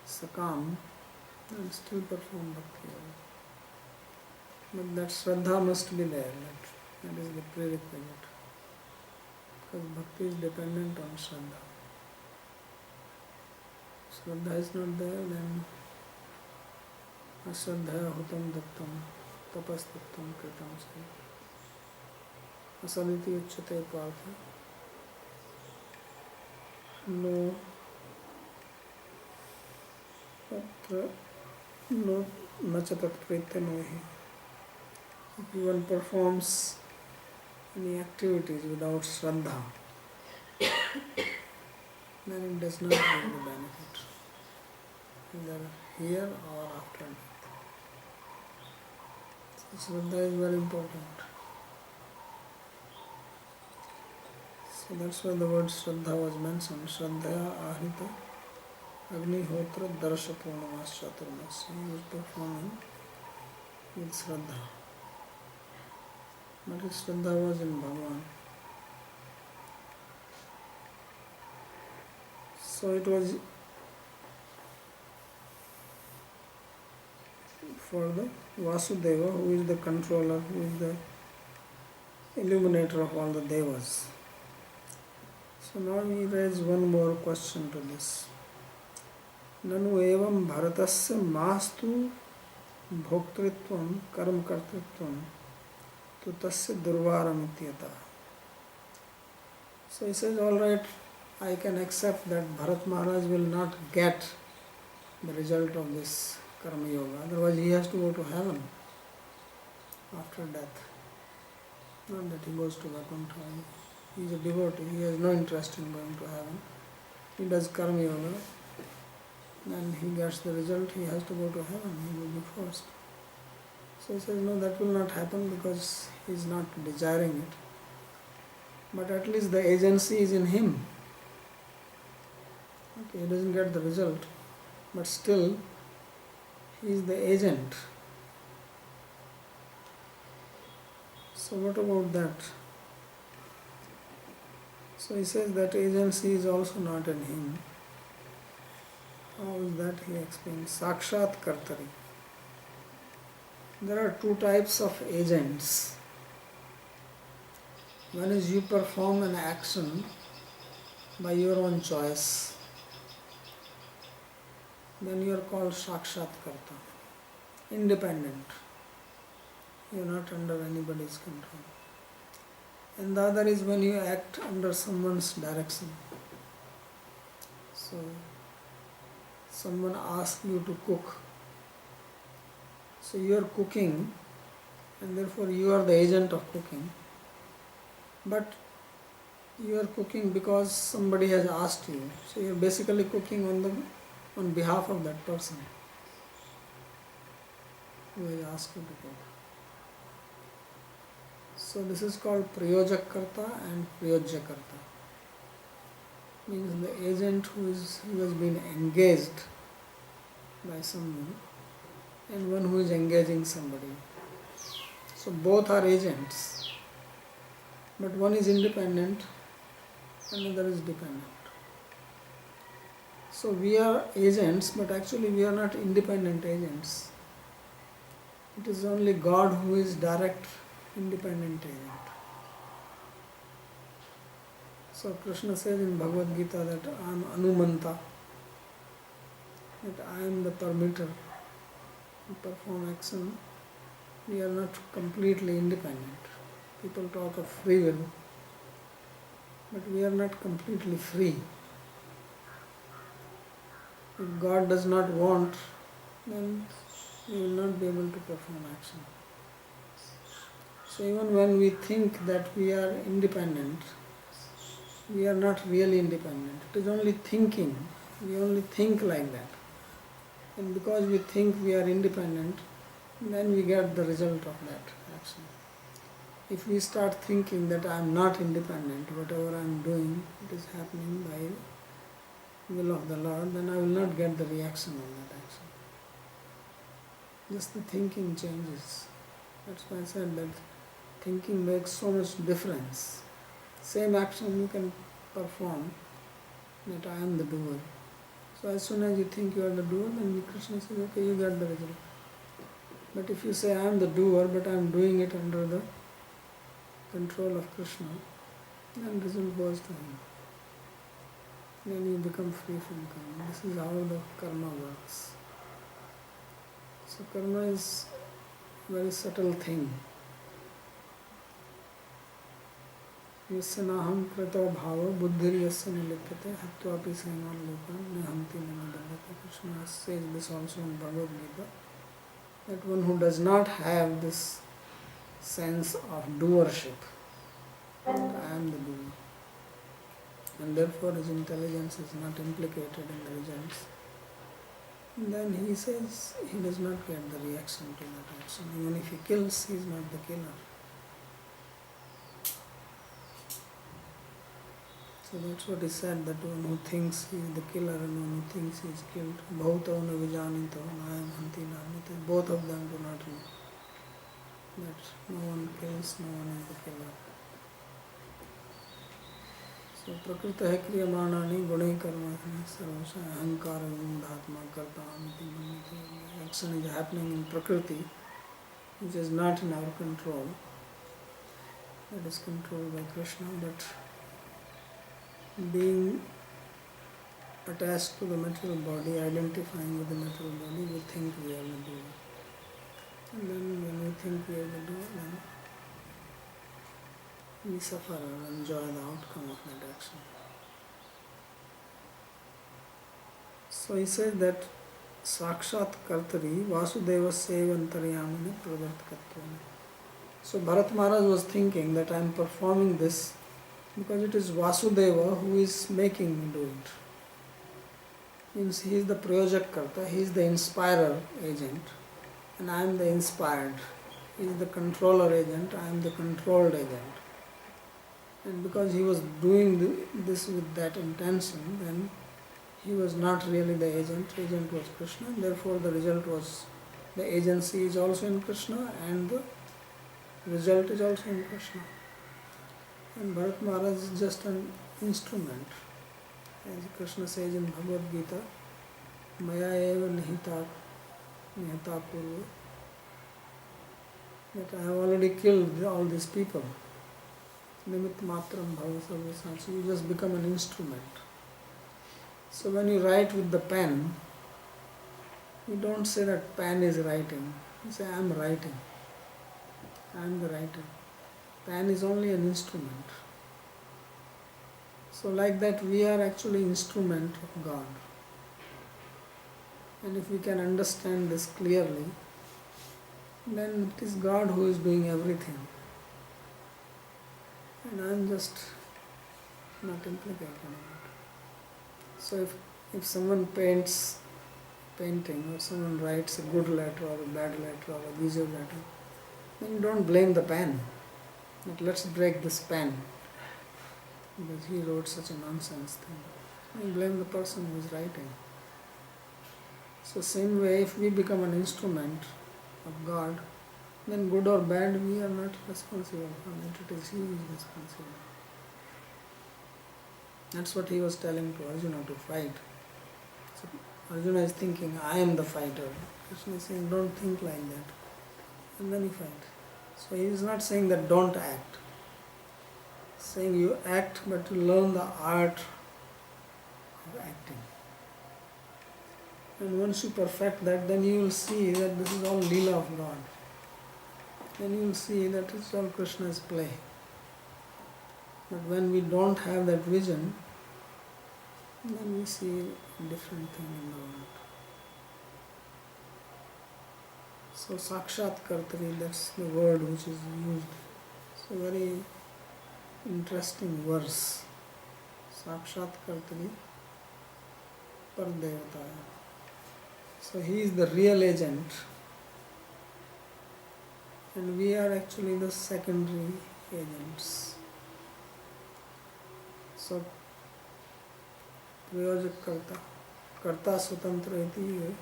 sakam, then still perform bhakti. But that Shraddha must be there. That is the prerequisite. Because bhakti is dependent on Shraddha. Shraddha is not there, then Ashraddhaya hutam dattam tapastaptam kritam say. Asaditi uchyate partha. No patra no nachatat pritya nohi. If one performs any activities without Shraddha, then it does not bring the benefit, either here or after death. So Shraddha is very important. So that's why the word Shraddha was mentioned. Shraddhaya ahita agnihotra darsha purnamas chaturmas. He was performing with Shraddha. But his Shraddha was in Bhagavan. So it was for the Vasudeva, who is the controller, who is the illuminator of all the devas. So now we raise one more question to this. Nanu evam bharatasya mastu bhoktritvam karam kartritvam tu tasya durvaram ityata. So he says, all right, I can accept that Bharat Maharaj will not get the result of this karma yoga, otherwise he has to go to heaven after death. Not that he goes to Vaikuntha. He is a devotee, he has no interest in going to heaven. He does karma yoga, then he gets the result, he has to go to heaven, he will be forced. So he says, no, that will not happen because he is not desiring it. But at least the agency is in him. Okay, he doesn't get the result, but still he is the agent. So what about that? So he says that agency is also not in him. How is that? He explains. Sakshat Kartari. There are two types of agents. One is you perform an action by your own choice. Then you are called Sakshat Karta, independent. You are not under anybody's control. And the other is when you act under someone's direction. So, someone asks you to cook. So you are cooking, and therefore you are the agent of cooking. But you are cooking because somebody has asked you. So you are basically cooking on behalf of that person who has asked you to cook. So this is called Prayojak Karta and Prayojya Karta. Means the agent who has been engaged by someone and one who is engaging somebody. So both are agents, but one is independent and another is dependent. So we are agents, but actually we are not independent agents. It is only God who is direct independent agent. So Krishna says in Bhagavad Gita that I am Anumanta, that I am the permitter to perform action. We are not completely independent. People talk of free will, but we are not completely free. If God does not want, then we will not be able to perform action. So even when we think that we are independent, we are not really independent. It is only thinking. We only think like that. And because we think we are independent, then we get the result of that action. If we start thinking that I am not independent, whatever I am doing, it is happening by will of the Lord, then I will not get the reaction on that action. Just the thinking changes. That's why I said that thinking makes so much difference. Same action you can perform, that I am the doer. So as soon as you think you are the doer, then Krishna says, okay, you got the result. But if you say I am the doer, but I am doing it under the control of Krishna, then result goes to him. Then you become free from karma. This is how the karma works. So karma is a very subtle thing. Yasya naham krito bhava buddhir yasya nilipyate hatvapi saiman lokan nehamti nanadandate. Krishna says this also in Bhagavad Gita, that one who does not have this sense of doership, that I am the doer, and therefore his intelligence is not implicated in the results, then he says he does not get the reaction to that action. Even if he kills, he is not the killer. So that's what he said, that one who thinks he is the killer and one who thinks he is killed, bhautau na vijanito nayam hanti nanite, both of them do not know that no one kills, no one is the killer. So prakrita kriyamānāni gunai karmāni sarvasya ahankara vimudhatma karta amiti manite. Action is happening in prakriti, which is not in our control. That is controlled by Krishna, but being attached to the material body, identifying with the material body, we think we are the doer. And then when we think we are the doer, then we suffer or enjoy the outcome of that action. So he says that Sakshat Kartari Vasudeva Sevantaryamani Pravartakatvani. So Bharat Maharaj was thinking that I am performing this because it is Vasudeva who is making me do it. Means he is the Prayojak Karta, he is the inspirer agent, and I am the inspired. He is the controller agent, I am the controlled agent. And because he was doing this with that intention, then he was not really the agent. Agent was Krishna, and therefore the result was, the agency is also in Krishna and the result is also in Krishna. And Bharat Maharaj is just an instrument. As Krishna says in Bhagavad Gita, Maya eva nihita purva, that I have already killed all these people. Nimit matram bhava sarvasam. You just become an instrument. So when you write with the pen, you don't say that pen is writing. You say I am writing. I am the writer. Pen is only an instrument. So like that we are actually instrument of God. And if we can understand this clearly, then it is God who is doing everything. And I am just not implicated in it. So if someone paints painting, or someone writes a good letter or a bad letter or a visual letter, then you don't blame the pen. But let's break this pen because he wrote such a nonsense thing. You blame the person who is writing. So same way, if we become an instrument of God, then good or bad, we are not responsible for it. It is he who is responsible. That's what he was telling to Arjuna, to fight. So Arjuna is thinking, I am the fighter. Krishna is saying, don't think like that. And then he fight. So he is not saying that don't act. He is saying you act, but you learn the art of acting. And once you perfect that, then you will see that this is all Leela of God. Then you will see that it's all Krishna's play. But when we don't have that vision, then we see a different thing in the world. So Sakshat Kartari, that's the word which is used. It's a very interesting verse. Sakshat Kartari Pardevataya. So he is the real agent and we are actually the secondary agents. So प्रयोजक कर्ता स्वतंत्र इति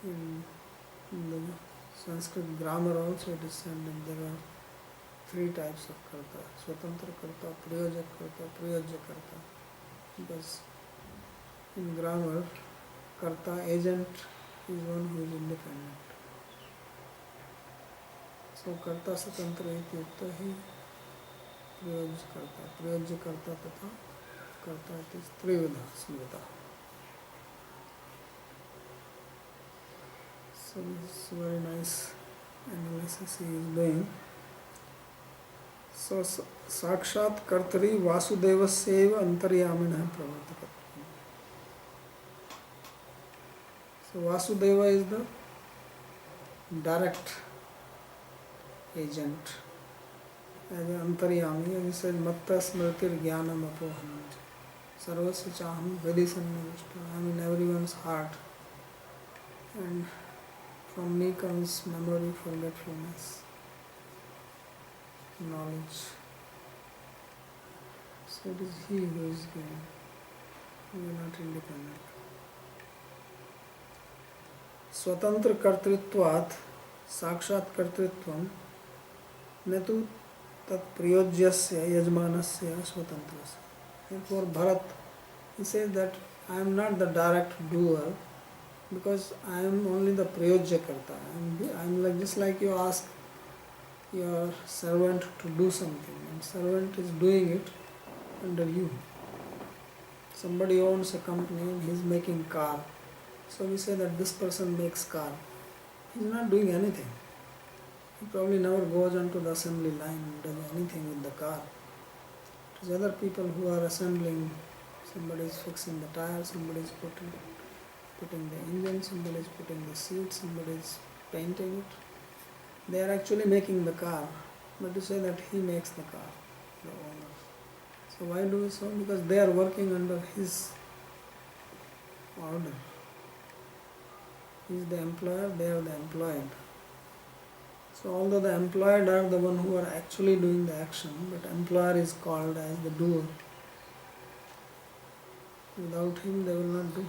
in the Sanskrit grammar also it is said that there are three types of karta: swatantra karta, prayojak karta, prayojya karta. Because in grammar, karta agent is one who is independent. So karta swatantra iti ukta hi प्रयोज्य कर्ता तथा कर्ता इति त्रिविधा स्मृता. So this is very nice analysis he is doing. So साक्षात् कर्तरि वासुदेवस्यैव अंतर्यामिनः प्रवर्तकत्वम्. So Vasudeva is the direct agent. As antaryami, as he said, matta smritir jnanam apoham. Sarvasya chaham vedisannavishta. I am in everyone's heart. And from me comes memory, forgetfulness, knowledge. So it is he who is giving. We are not independent. Swatantra kartritvat sakshat kartritvam न तो तत्प्रयोज्यस्य यजमानस्य स्वतंत्रस्य. For Bharat, he says that I am not the direct doer because I am only the prayojya karta. I am like just like you ask your servant to do something, and servant is doing it under you. Somebody owns a company and he is making car, so we say that this person makes car. He is not doing anything. He probably never goes onto the assembly line and does anything with the car. It is other people who are assembling. Somebody is fixing the tire, somebody is putting the engine, somebody is putting the seat, somebody is painting it. They are actually making the car, but to say that he makes the car, the owner. So why do we so? Because they are working under his order. He is the employer, they are the employed. So although the employed are the one who are actually doing the action, but employer is called as the doer. Without him they will not do.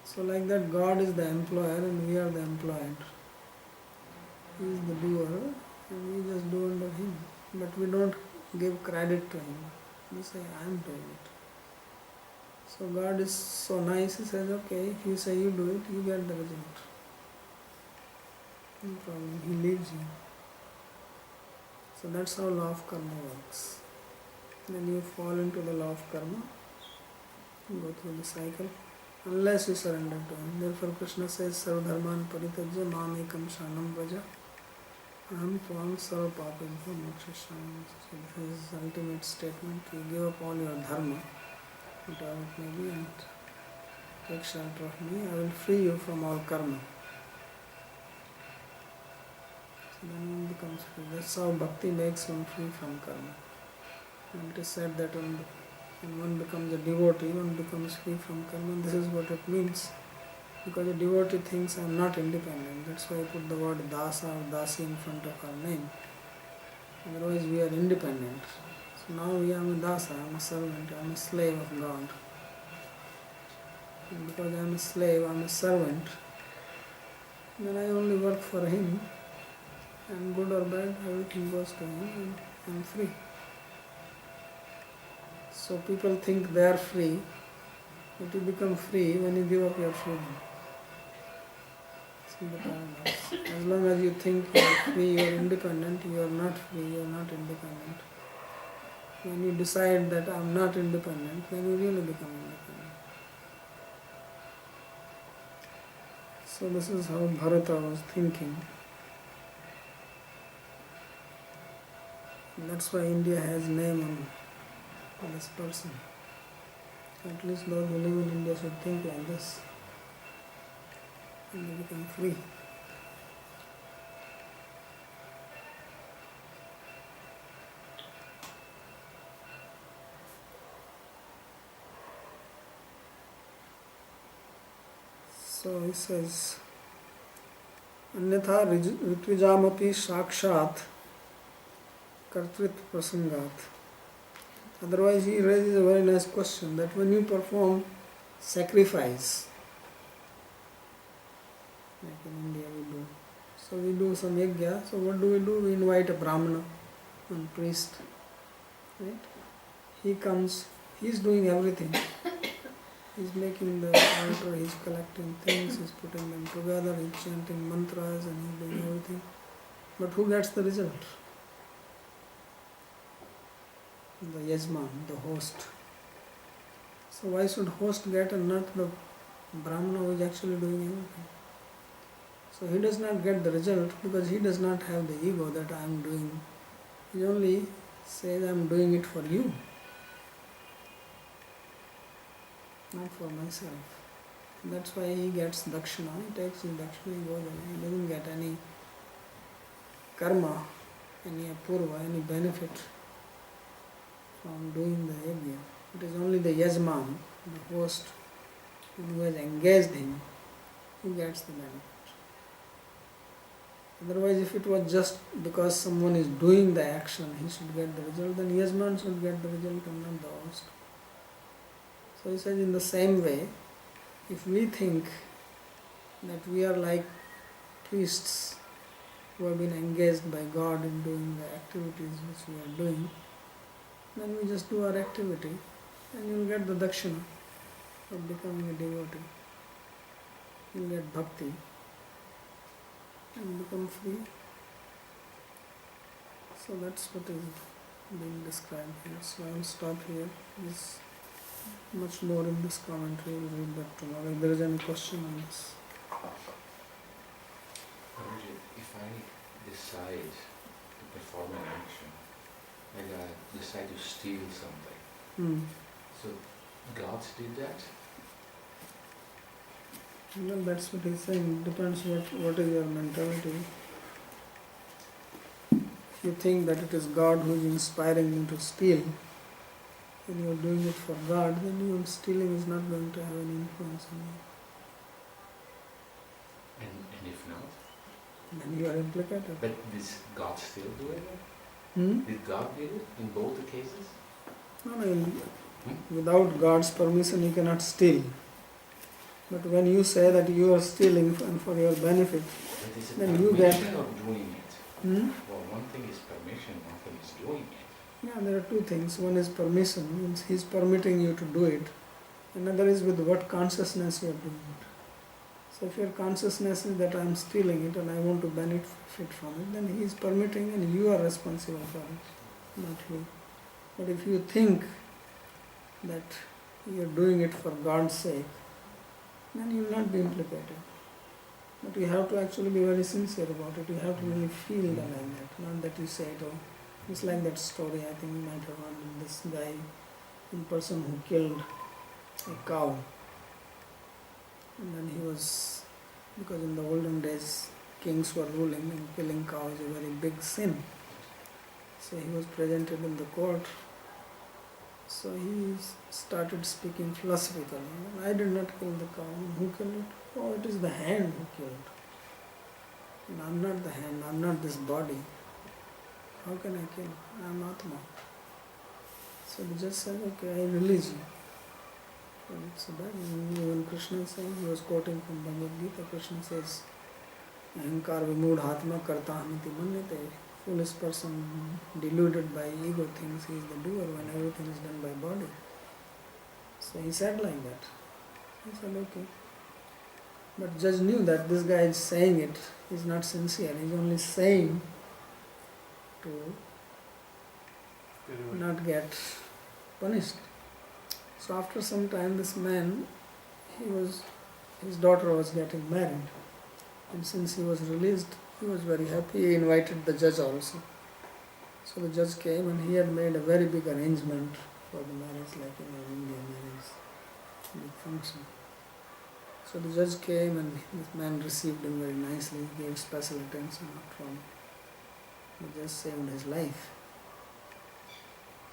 So like that, God is the employer and we are the employed. He is the doer and we just do under him. But we don't give credit to him. We say, I am doing it. So God is so nice, he says, okay, if you say you do it, you get the result. No problem, he leaves you. So that's how law of karma works. Then you fall into the law of karma, you go through the cycle, unless you surrender to him. Therefore Krishna says, Sarvadharman paritajya mamekam sharanam vraja aham tvam sarva papebhyo mokshashyami. So his ultimate statement, you give up all your dharma, whatever it may be, and take shelter of me, I will free you from all karma. So then one becomes free. That's how bhakti makes one free from karma. And it is said that when one becomes a devotee, one becomes free from karma. This is what it means. Because a devotee thinks I am not independent. That's why I put the word Dasa or Dasi in front of our name. Otherwise we are independent. So now we are a Dasa, I am a servant, I am a slave of God. And because I am a slave, I am a servant, then I only work for him. And good or bad, everything goes to him and I am free. So people think they are free, but you become free when you give up your freedom. See the paradox. As long as you think you are free, you are independent, you are not free, you are not independent. When you decide that I am not independent, then you really become independent. So this is how Bharata was thinking. And that's why India has name on this person. At least those who live in India should think like this and they become free. So he says, Anyatha ritvijamapi sakshat kartrit prasangat. Otherwise he raises a very nice question that when you perform sacrifice, like in India we do, so we do some yajna, so what do? We invite a brahmana, one priest, right? He comes, he's doing everything. He's making the altar, he's collecting things, he's putting them together, he's chanting mantras and he's doing everything. But who gets the result? The yajman, the host. So why should host get and not the brahmana who is actually doing everything? So he does not get the result because he does not have the ego that I am doing. He only says I am doing it for you, not for myself. That's why he gets dakshina. He takes his dakshina, he goes away. He doesn't get any karma, any apurva, any benefit from doing the yajna. It is only the yajman, the host, who has engaged him, who gets the benefit. Otherwise, if it was just because someone is doing the action, he should get the result, then yajman should get the result and not the host. So he says, in the same way, if we think that we are like priests who have been engaged by God in doing the activities which we are doing, then we just do our activity and you will get the dakshina of becoming a devotee. You will get bhakti and become free. So that's what is being described here. So I will stop here. There's much more in this commentary. We'll read that tomorrow. If there is any question on this. If I decide to perform an action, and I decide to steal something, so God did that? Well, that's what he's saying. Depends what is your mentality. If you think that it is God who is inspiring you to steal, and you are doing it for God, then your stealing is not going to have any influence on you. And if not? Then you are implicated. But did God still do it? Did God do it in both the cases? No. Without God's permission you cannot steal. But when you say that you are stealing and for your benefit, then you get... Permission or doing it? Well, one thing is permission, one thing is doing it. Yeah, there are two things. One is permission, means he is permitting you to do it. Another is with what consciousness you are doing it. So if your consciousness is that I am stealing it and I want to benefit from it, then he is permitting and you are responsible for it, not he. But if you think that you are doing it for God's sake, then you will not be implicated. But you have to actually be very sincere about it. You have to really feel like that, not that you say it, oh, it's like that story, I think you might have heard of this guy, one person who killed a cow. And then he was, because in the olden days kings were ruling and killing cows is a very big sin. So he was presented in the court. So he started speaking philosophically. I did not kill the cow. Who killed it? Oh, it is the hand who killed. And I'm not the hand, I'm not this body. How can I kill? I am Atma. So the judge said, okay, I release you. And so that when Krishna says, he was quoting from Bhagavad Gita, Krishna says, Ahankar vimudhatma karta hamiti manyate. Foolish person deluded by ego thinks he is the doer when everything is done by body. So he said like that. He said, okay. But judge knew that this guy is saying it, he is not sincere, he is only saying to not get punished. So after some time this man, his daughter was getting married, and since he was released, he was very happy. He invited the judge also. So the judge came and he had made a very big arrangement for the marriage, like in an Indian marriage. big function. So the judge came and this man received him very nicely, gave special attention from the judge saved his life.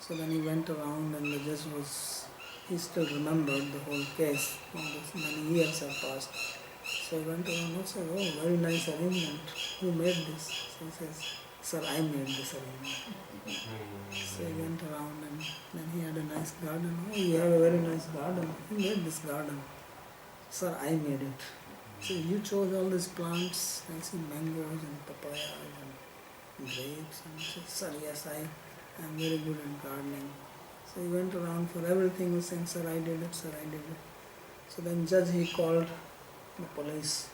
So then he went around and the judge he still remembered the whole case. All this many years have passed. So he went around and said, oh, very nice arrangement. Who made this? So he says, sir, I made this arrangement. So he went around and then he had a nice garden. Oh, you have a very nice garden. Who made this garden? Sir, I made it. So you chose all these plants. I see mangoes and papayas and grapes. And he said, sir, yes, I am very good at gardening. So he went around for everything. He was saying, sir, I did it, sir, I did it. So then judge, he called the police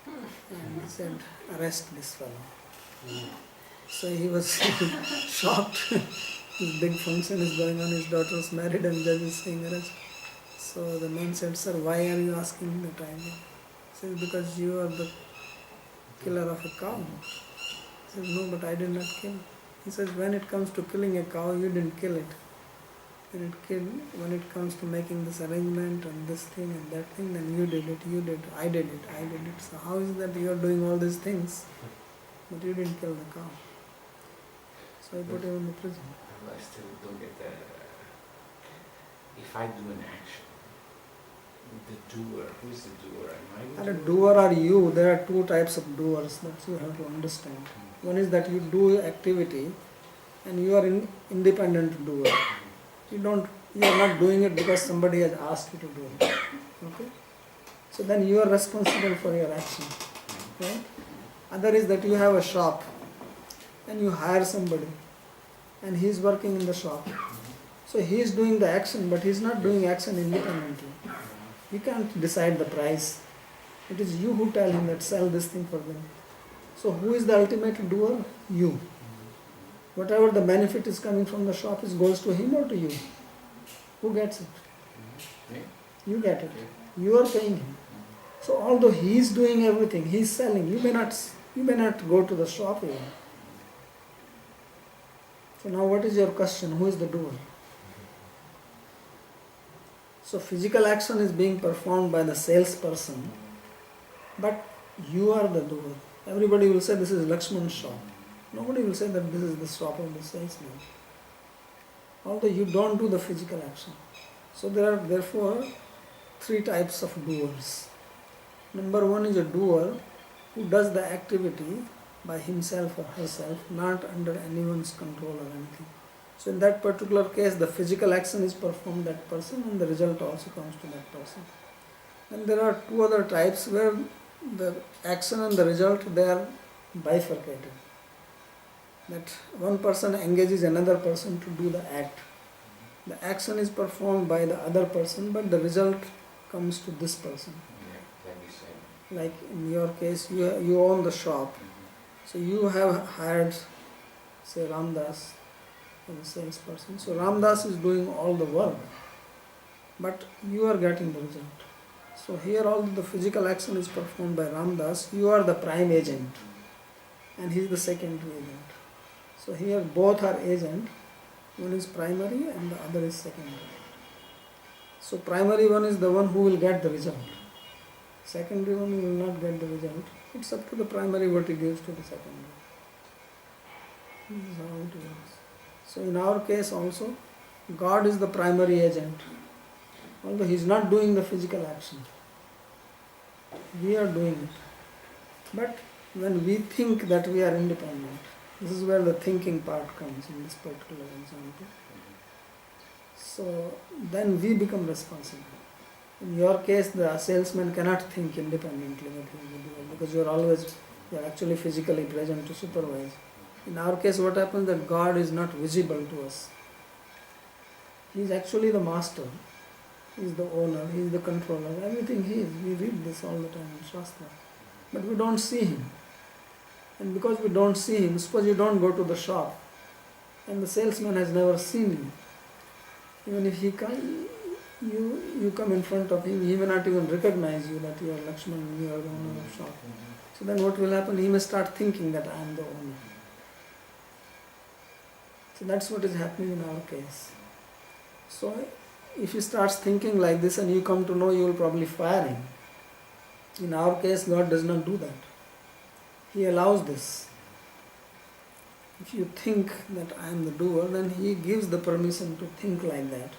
and he said, arrest this fellow. So he was shocked. This big function is going on, his daughter is married and judge is saying arrest. So the man said, sir, why are you asking that I did? He said, because you are the killer of a cow. He said, no, but I did not kill. He says, when it comes to killing a cow, you didn't kill it. When it comes to making this arrangement and this thing and that thing, then you did it, I did it. So how is that you are doing all these things, but you didn't kill the cow? So I put him in the prison. I still don't get that. If I do an action, the doer, who is the doer? Am I the And a doer are you. There are two types of doers that you have to understand. One is that you do activity and you are an independent doer. You are not doing it because somebody has asked you to do it. Okay? So then you are responsible for your action. Right? Other is that you have a shop and you hire somebody and he is working in the shop. So he is doing the action, but he is not doing action independently. He can't decide the price. It is you who tell him that sell this thing for them. So who is the ultimate doer? You. Whatever the benefit is coming from the shop goes to him or to you. Who gets it? You get it. You are paying him. So although he is doing everything, he is selling, you may not go to the shop even. So now what is your question? Who is the doer? So physical action is being performed by the salesperson, but you are the doer. Everybody will say this is Lakshman's shop. Nobody will say that this is the shop of the salesman. Although you don't do the physical action. So there are therefore three types of doers. Number one is a doer who does the activity by himself or herself, not under anyone's control or anything. So in that particular case, the physical action is performed that person and the result also comes to that person. And there are two other types where the action and the result, they are bifurcated. That one person engages another person to do the act. The action is performed by the other person, but the result comes to this person. Like in your case, you own the shop. So you have hired, say, Ramdas as a salesperson. So Ramdas is doing all the work, but you are getting the result. So here all the physical action is performed by Ramdas. You are the prime agent and he is the secondary agent. So here both are agent. One is primary and the other is secondary. So primary one is the one who will get the result. Secondary one will not get the result. It's up to the primary what he gives to the secondary. This is how it works. So in our case also, God is the primary agent. Although he is not doing the physical action. We are doing it. But when we think that we are independent, this is where the thinking part comes in this particular example. So then we become responsible. In your case, the salesman cannot think independently what he will do because you are actually physically present to supervise. In our case, what happens that God is not visible to us. He is actually the master. He is the owner. He is the controller. Everything he is. We read this all the time in Shastra. But we don't see him. And because we don't see him, suppose you don't go to the shop and the salesman has never seen you. Even if he comes, you come in front of him, he may not even recognize you that you are Lakshman and you are the owner of shop. So then what will happen? He may start thinking that I am the owner. So that's what is happening in our case. So if he starts thinking like this and you come to know, you will probably fire him. In our case, God does not do that. He allows this. If you think that I am the doer, then He gives the permission to think like that.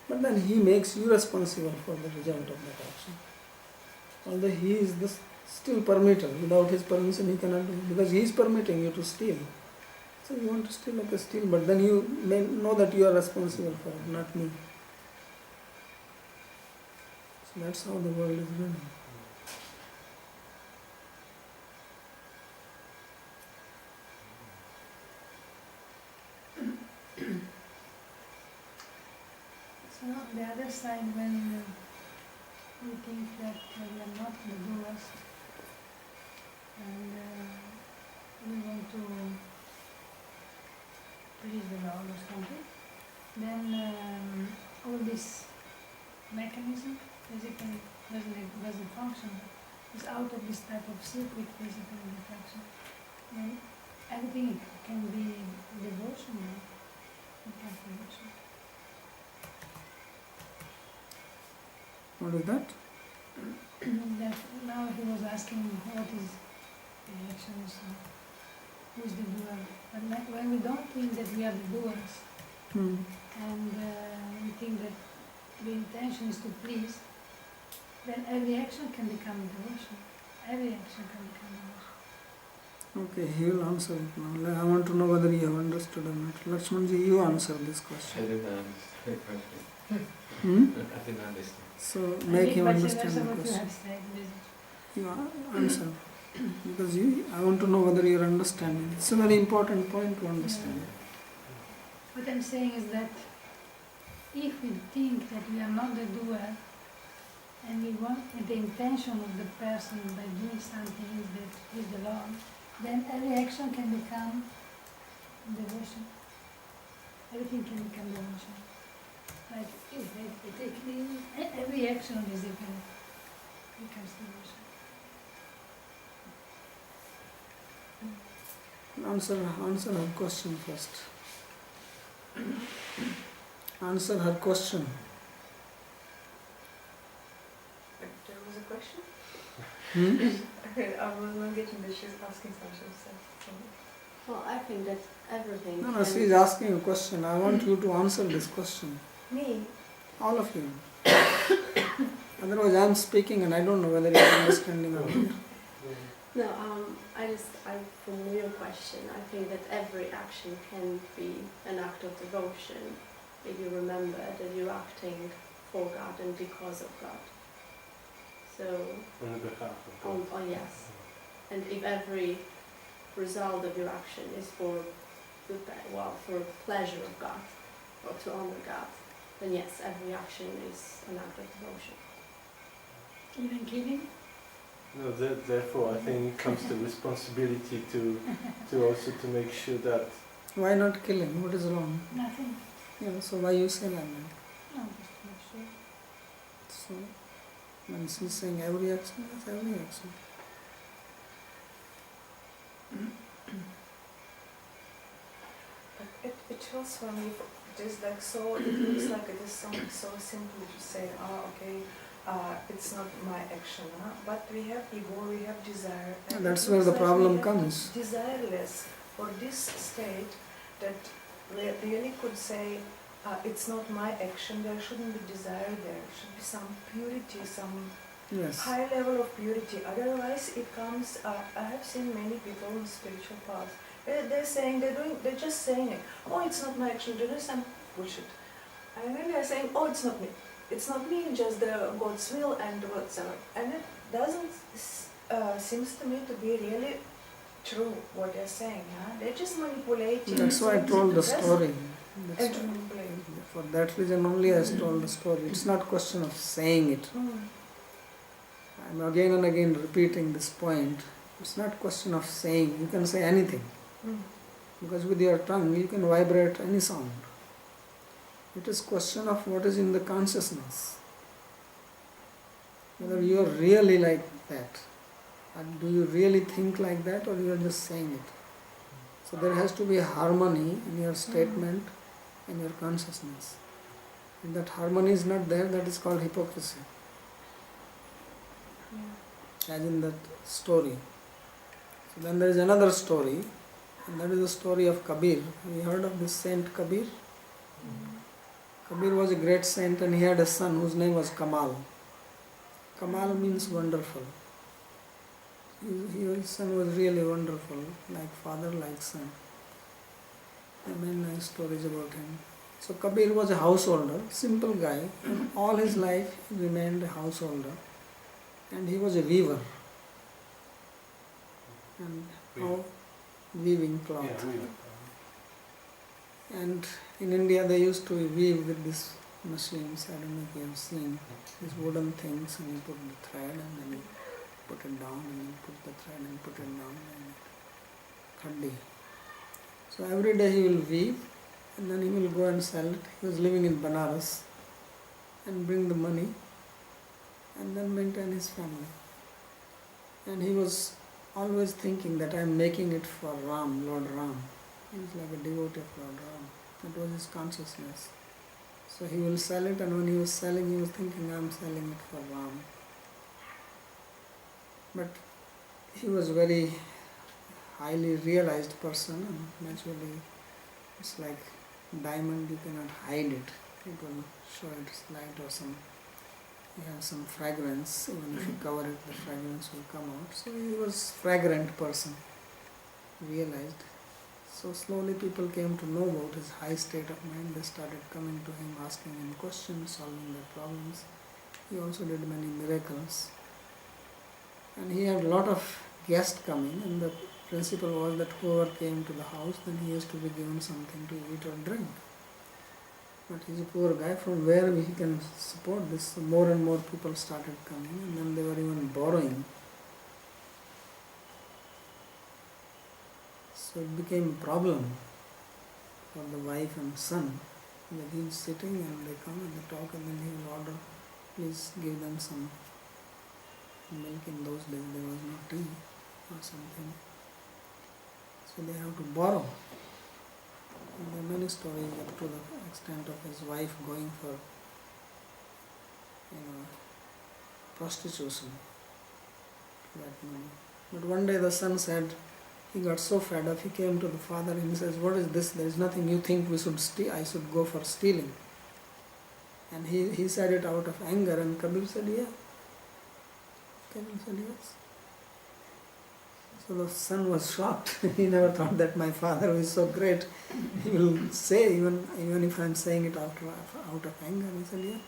But then He makes you responsible for the result of that action. Although He is the still permitter. Without His permission He cannot do it. Because He is permitting you to steal. So you want to steal, okay, steal. But then you may know that you are responsible for it, not me. So that's how the world is running. So on the other side, when we think that we are not the doers and we want to please the Lord or something, then all this mechanism basically doesn't function. It's out of this type of secret basically attraction. Then everything can be devotion, it can be devotion. What is that? That now he was asking what is the actions, who is the doer. But when we don't think that we are the doers, and we think that the intention is to please, then every action can become devotion. Every action can become devotion. Okay, he will answer it now. I want to know whether you have understood or not. Lakshmanji, you answer this I question. didn't understand the question. I didn't understand. So make him understand the what you question. have said, You answer. Because I want to know whether you are understanding. It's a very important point to understand. What I'm saying is that if we think that we are not the doer, and we want the intention of the person by doing something is the Lord, then every action can become devotion. Everything can become devotion. Like if we take every action basically becomes devotion. Answer her question first. Answer her question. There was a question? Hmm? I was not getting that she's asking something. Well, I think that everything. No, she is asking a question. I want you to answer this question. Me? All of you. Otherwise I am speaking and I don't know whether you are understanding or not. No, from your question, I think that every action can be an act of devotion if you remember that you're acting for God and because of God. So, on behalf of God. Yes. And if every result of your action is for pleasure of God or to honor God, then yes, every action is an act of devotion. Even killing? No, therefore I think it comes to responsibility to also to make sure that. Why not killing? What is wrong? Nothing. Yeah, so why you say like that? No, just to make sure. So when she's saying every action, that's every action. It feels for me just like so, it looks like it is so simple to say, okay, it's not my action, but we have ego, we have desire. And that's where the problem comes. Desireless for this state that we really could say, it's not my action, there shouldn't be desire, there should be some purity, some high level of purity. Otherwise it comes, I have seen many people on spiritual paths, they're saying, they're just saying it, oh, it's not my action, they're doing some bullshit. And then they're saying, oh, it's not me. It's not me, just the God's will and whatsoever. And it doesn't seems to me to be really true what they're saying. They're just manipulating. That's why I told the story. Manipulating. For that reason only I told the story. It's not question of saying it. I'm again and again repeating this point. It's not question of saying. You can say anything. Because with your tongue you can vibrate any sound. It is question of what is in the consciousness. Whether you are really like that. And do you really think like that, or you are just saying it? So there has to be harmony in your statement and your consciousness. If that harmony is not there, that is called hypocrisy. As in that story. So then there is another story, and that is the story of Kabir. Have you heard of this saint Kabir? Kabir was a great saint, and he had a son whose name was Kamal. Kamal means wonderful. His son was really wonderful, like father, like son. There are many nice stories about him. So Kabir was a householder, simple guy, and all his life he remained a householder. And he was a weaver. And how weaving cloth. Yeah, weaving. And in India they used to weave with these machines. I don't know if you have seen these wooden things, and you put the thread and then you put it down, and you put the thread and put it down, and khaddi. So every day he will weave, and then he will go and sell it. He was living in Banaras and bring the money and then maintain his family. And he was always thinking that I am making it for Ram, Lord Ram. He was like a devotee of Lord Ram. That was his consciousness. So he will sell it, and when he was selling, he was thinking I am selling it for Ram. But he was very highly realized person, and naturally it's like diamond, you cannot hide it. It will show its light or some, you have some fragrance, even if you cover it, the fragrance will come out. So he was fragrant person, realized. So slowly people came to know about his high state of mind. They started coming to him, asking him questions, solving their problems. He also did many miracles. And he had a lot of guests coming, and the principle was that whoever came to the house, then he has to be given something to eat or drink. But he's a poor guy, from where he can support this? So more and more people started coming, and then they were even borrowing. So it became a problem for the wife and son. That he's sitting and they come and they talk, and then he will order, please give them some milk. In those days there was no tea or something. So they have to borrow. And there are many stories up to the extent of his wife going for prostitution to that money. But one day the son said, he got so fed up, he came to the father and he says, what is this? There is nothing you think we should steal. I should go for stealing. And he said it out of anger, and Kabir said, yeah. Kabir said, yes. So the son was shocked. He never thought that my father, who is so great, he will say, even if I am saying it out of anger. He said, yeah.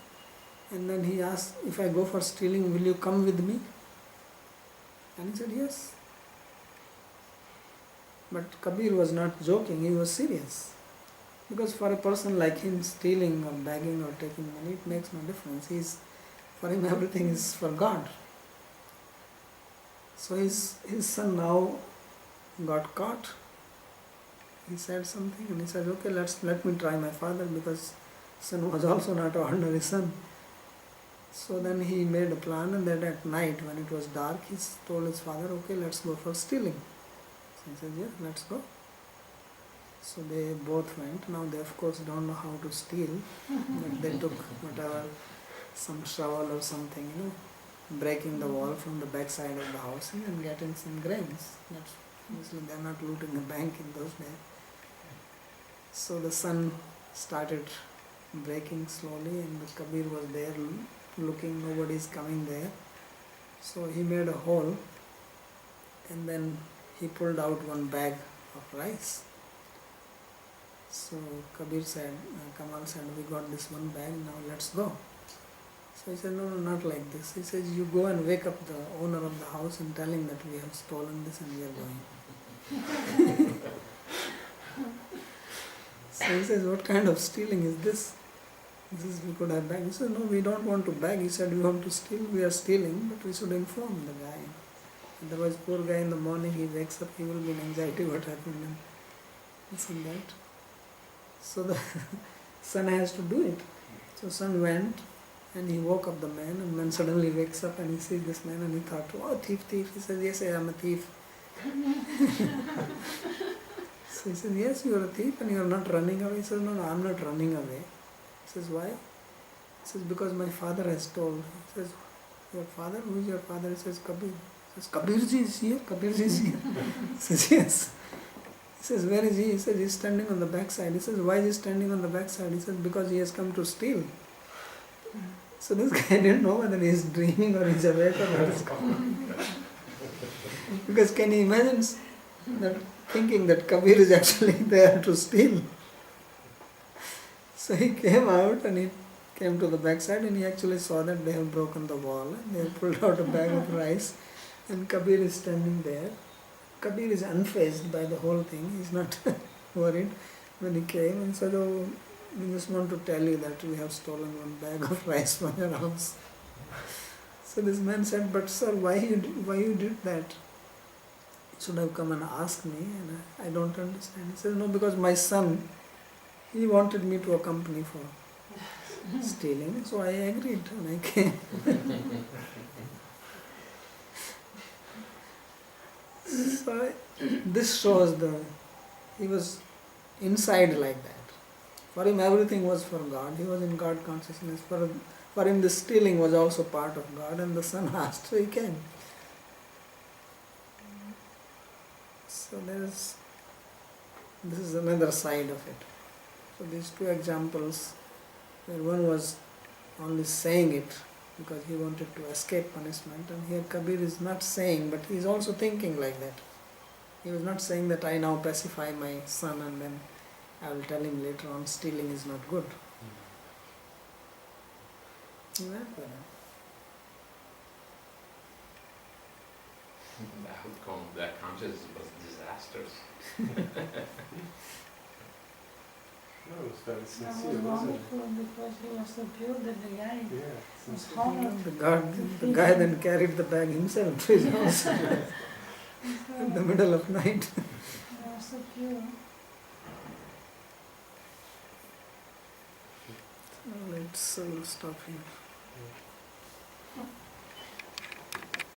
And then he asked, if I go for stealing, will you come with me? And he said, yes. But Kabir was not joking, he was serious. Because for a person like him, stealing or begging or taking money, it makes no difference. For him, everything is for God. So his son now got caught. He said something, and he said, okay, let me try my father, because son was also not an ordinary son. So then he made a plan, and then at night when it was dark, he told his father, okay, let's go for stealing. So he said, yeah, let's go. So they both went. Now they of course don't know how to steal, but they took whatever, some shovel or something, breaking the wall from the back side of the house and getting some grains. That's obviously they're not looting a bank in those days. So the son started breaking slowly, and the Kabir was there looking, nobody is coming there. So he made a hole, and then he pulled out one bag of rice. So Kamal said, we got this one bag, now let's go. So he said, no, not like this. He says, you go and wake up the owner of the house and tell him that we have stolen this and we are going. So he says, what kind of stealing is this? He says, we could have bag. He said, no, we don't want to bag. He said, we want to steal. We are stealing, but we should inform the guy. Otherwise, poor guy in the morning, he wakes up, he will be in anxiety, what happened, and this and that. So the son has to do it. So son went, and he woke up the man, and man suddenly wakes up and he sees this man, and he thought, oh, thief. He says, yes, I am a thief. So he says, yes, you are a thief and you are not running away. He says, no, I am not running away. He says, why? says, because my father has told. He says, your father? Who is your father? He says, Kabir. He says, Kabirji is here? Kabirji is here? He says, yes. He says, where is he? He says, he's standing on the backside. He says, why is he standing on the backside? He says, because he has come to steal. So this guy didn't know whether he is dreaming or he's awake or what is going on. Because can you imagine that thinking that Kabir is actually there to steal? So he came out and he came to the backside and he actually saw that they have broken the wall and they have pulled out a bag of rice and Kabir is standing there. Kabir is unfazed by the whole thing. He's not worried. When he came and said, oh, we just want to tell you that we have stolen one bag of rice from your house. So this man said, but sir, why you did that? You should have come and asked me, and I don't understand. He says, no, because my son, he wanted me to accompany for stealing, so I agreed and I came. So this shows he was inside like that. For him everything was for God. He was in God consciousness. For him the stealing was also part of God, and the son asked, so he came. So this is another side of it. So these two examples, where one was only saying it because he wanted to escape punishment, and here Kabir is not saying, but he is also thinking like that. He was not saying that I now pacify my son and then I will tell him later on stealing is not good. He went with him. The outcome of that consciousness was disastrous. No, it was very That sincere, was wasn't it? wonderful because he was so pure that the guy Yeah, was sincere. honored. The guy then carried the bag himself to his house in the middle of night. He was so pure. Let's stop here.